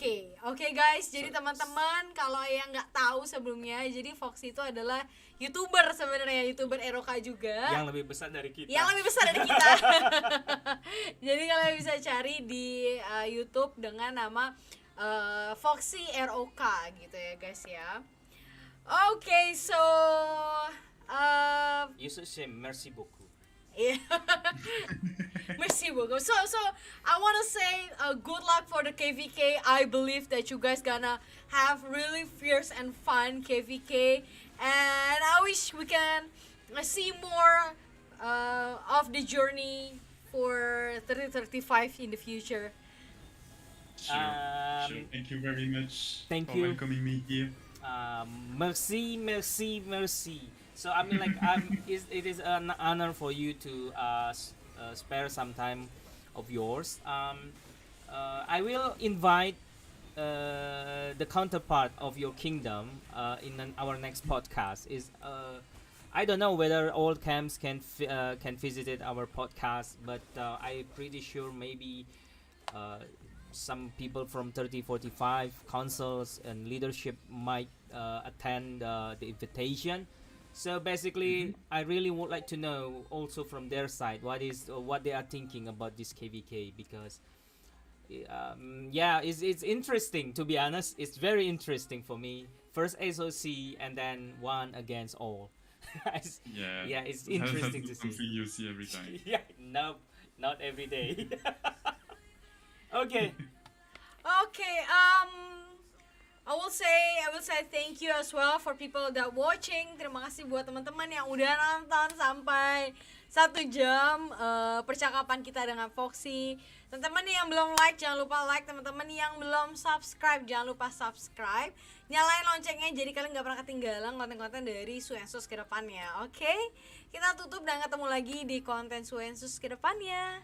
Oke guys, jadi teman-teman kalau yang nggak tahu sebelumnya, jadi Foxy itu adalah YouTuber sebenarnya, YouTuber Eroka juga. Yang lebih besar dari kita. Yang lebih besar dari kita. Jadi kalian bisa cari di YouTube dengan nama Foxyrok gitu ya guys ya. Oke, so You should say merci beaucoup. yeah. Merci beaucoup. So I want to say good luck for the KVK. I believe that you guys gonna have really fierce and fun KVK, and I wish we can see more of the journey for 3035 in the future. Sure. Thank you very much Thank for you. welcoming me here. Merci. So I mean, like, it is an honor for you to spare some time of yours. I will invite the counterpart of your kingdom our next podcast. I don't know whether all camps can visit our podcast, but I'm pretty sure maybe some people from 3045 councils and leadership might attend the invitation. So basically, I really would like to know also from their side what they are thinking about this KVK, because it's interesting, to be honest. It's very interesting for me. First SOC and then one against all. It's interesting to see. Something you see every time. No, not every day. Okay. Okay, I will say thank you as well for people that watching. Terima kasih buat teman-teman yang udah nonton sampai 1 jam percakapan kita dengan Foxy. Teman-teman yang belum like jangan lupa like, teman-teman yang belum subscribe jangan lupa subscribe. Nyalain loncengnya jadi kalian gak pernah ketinggalan konten-konten dari Suensus ke depannya. Oke? Kita tutup dan ketemu lagi di konten Suensus ke depannya.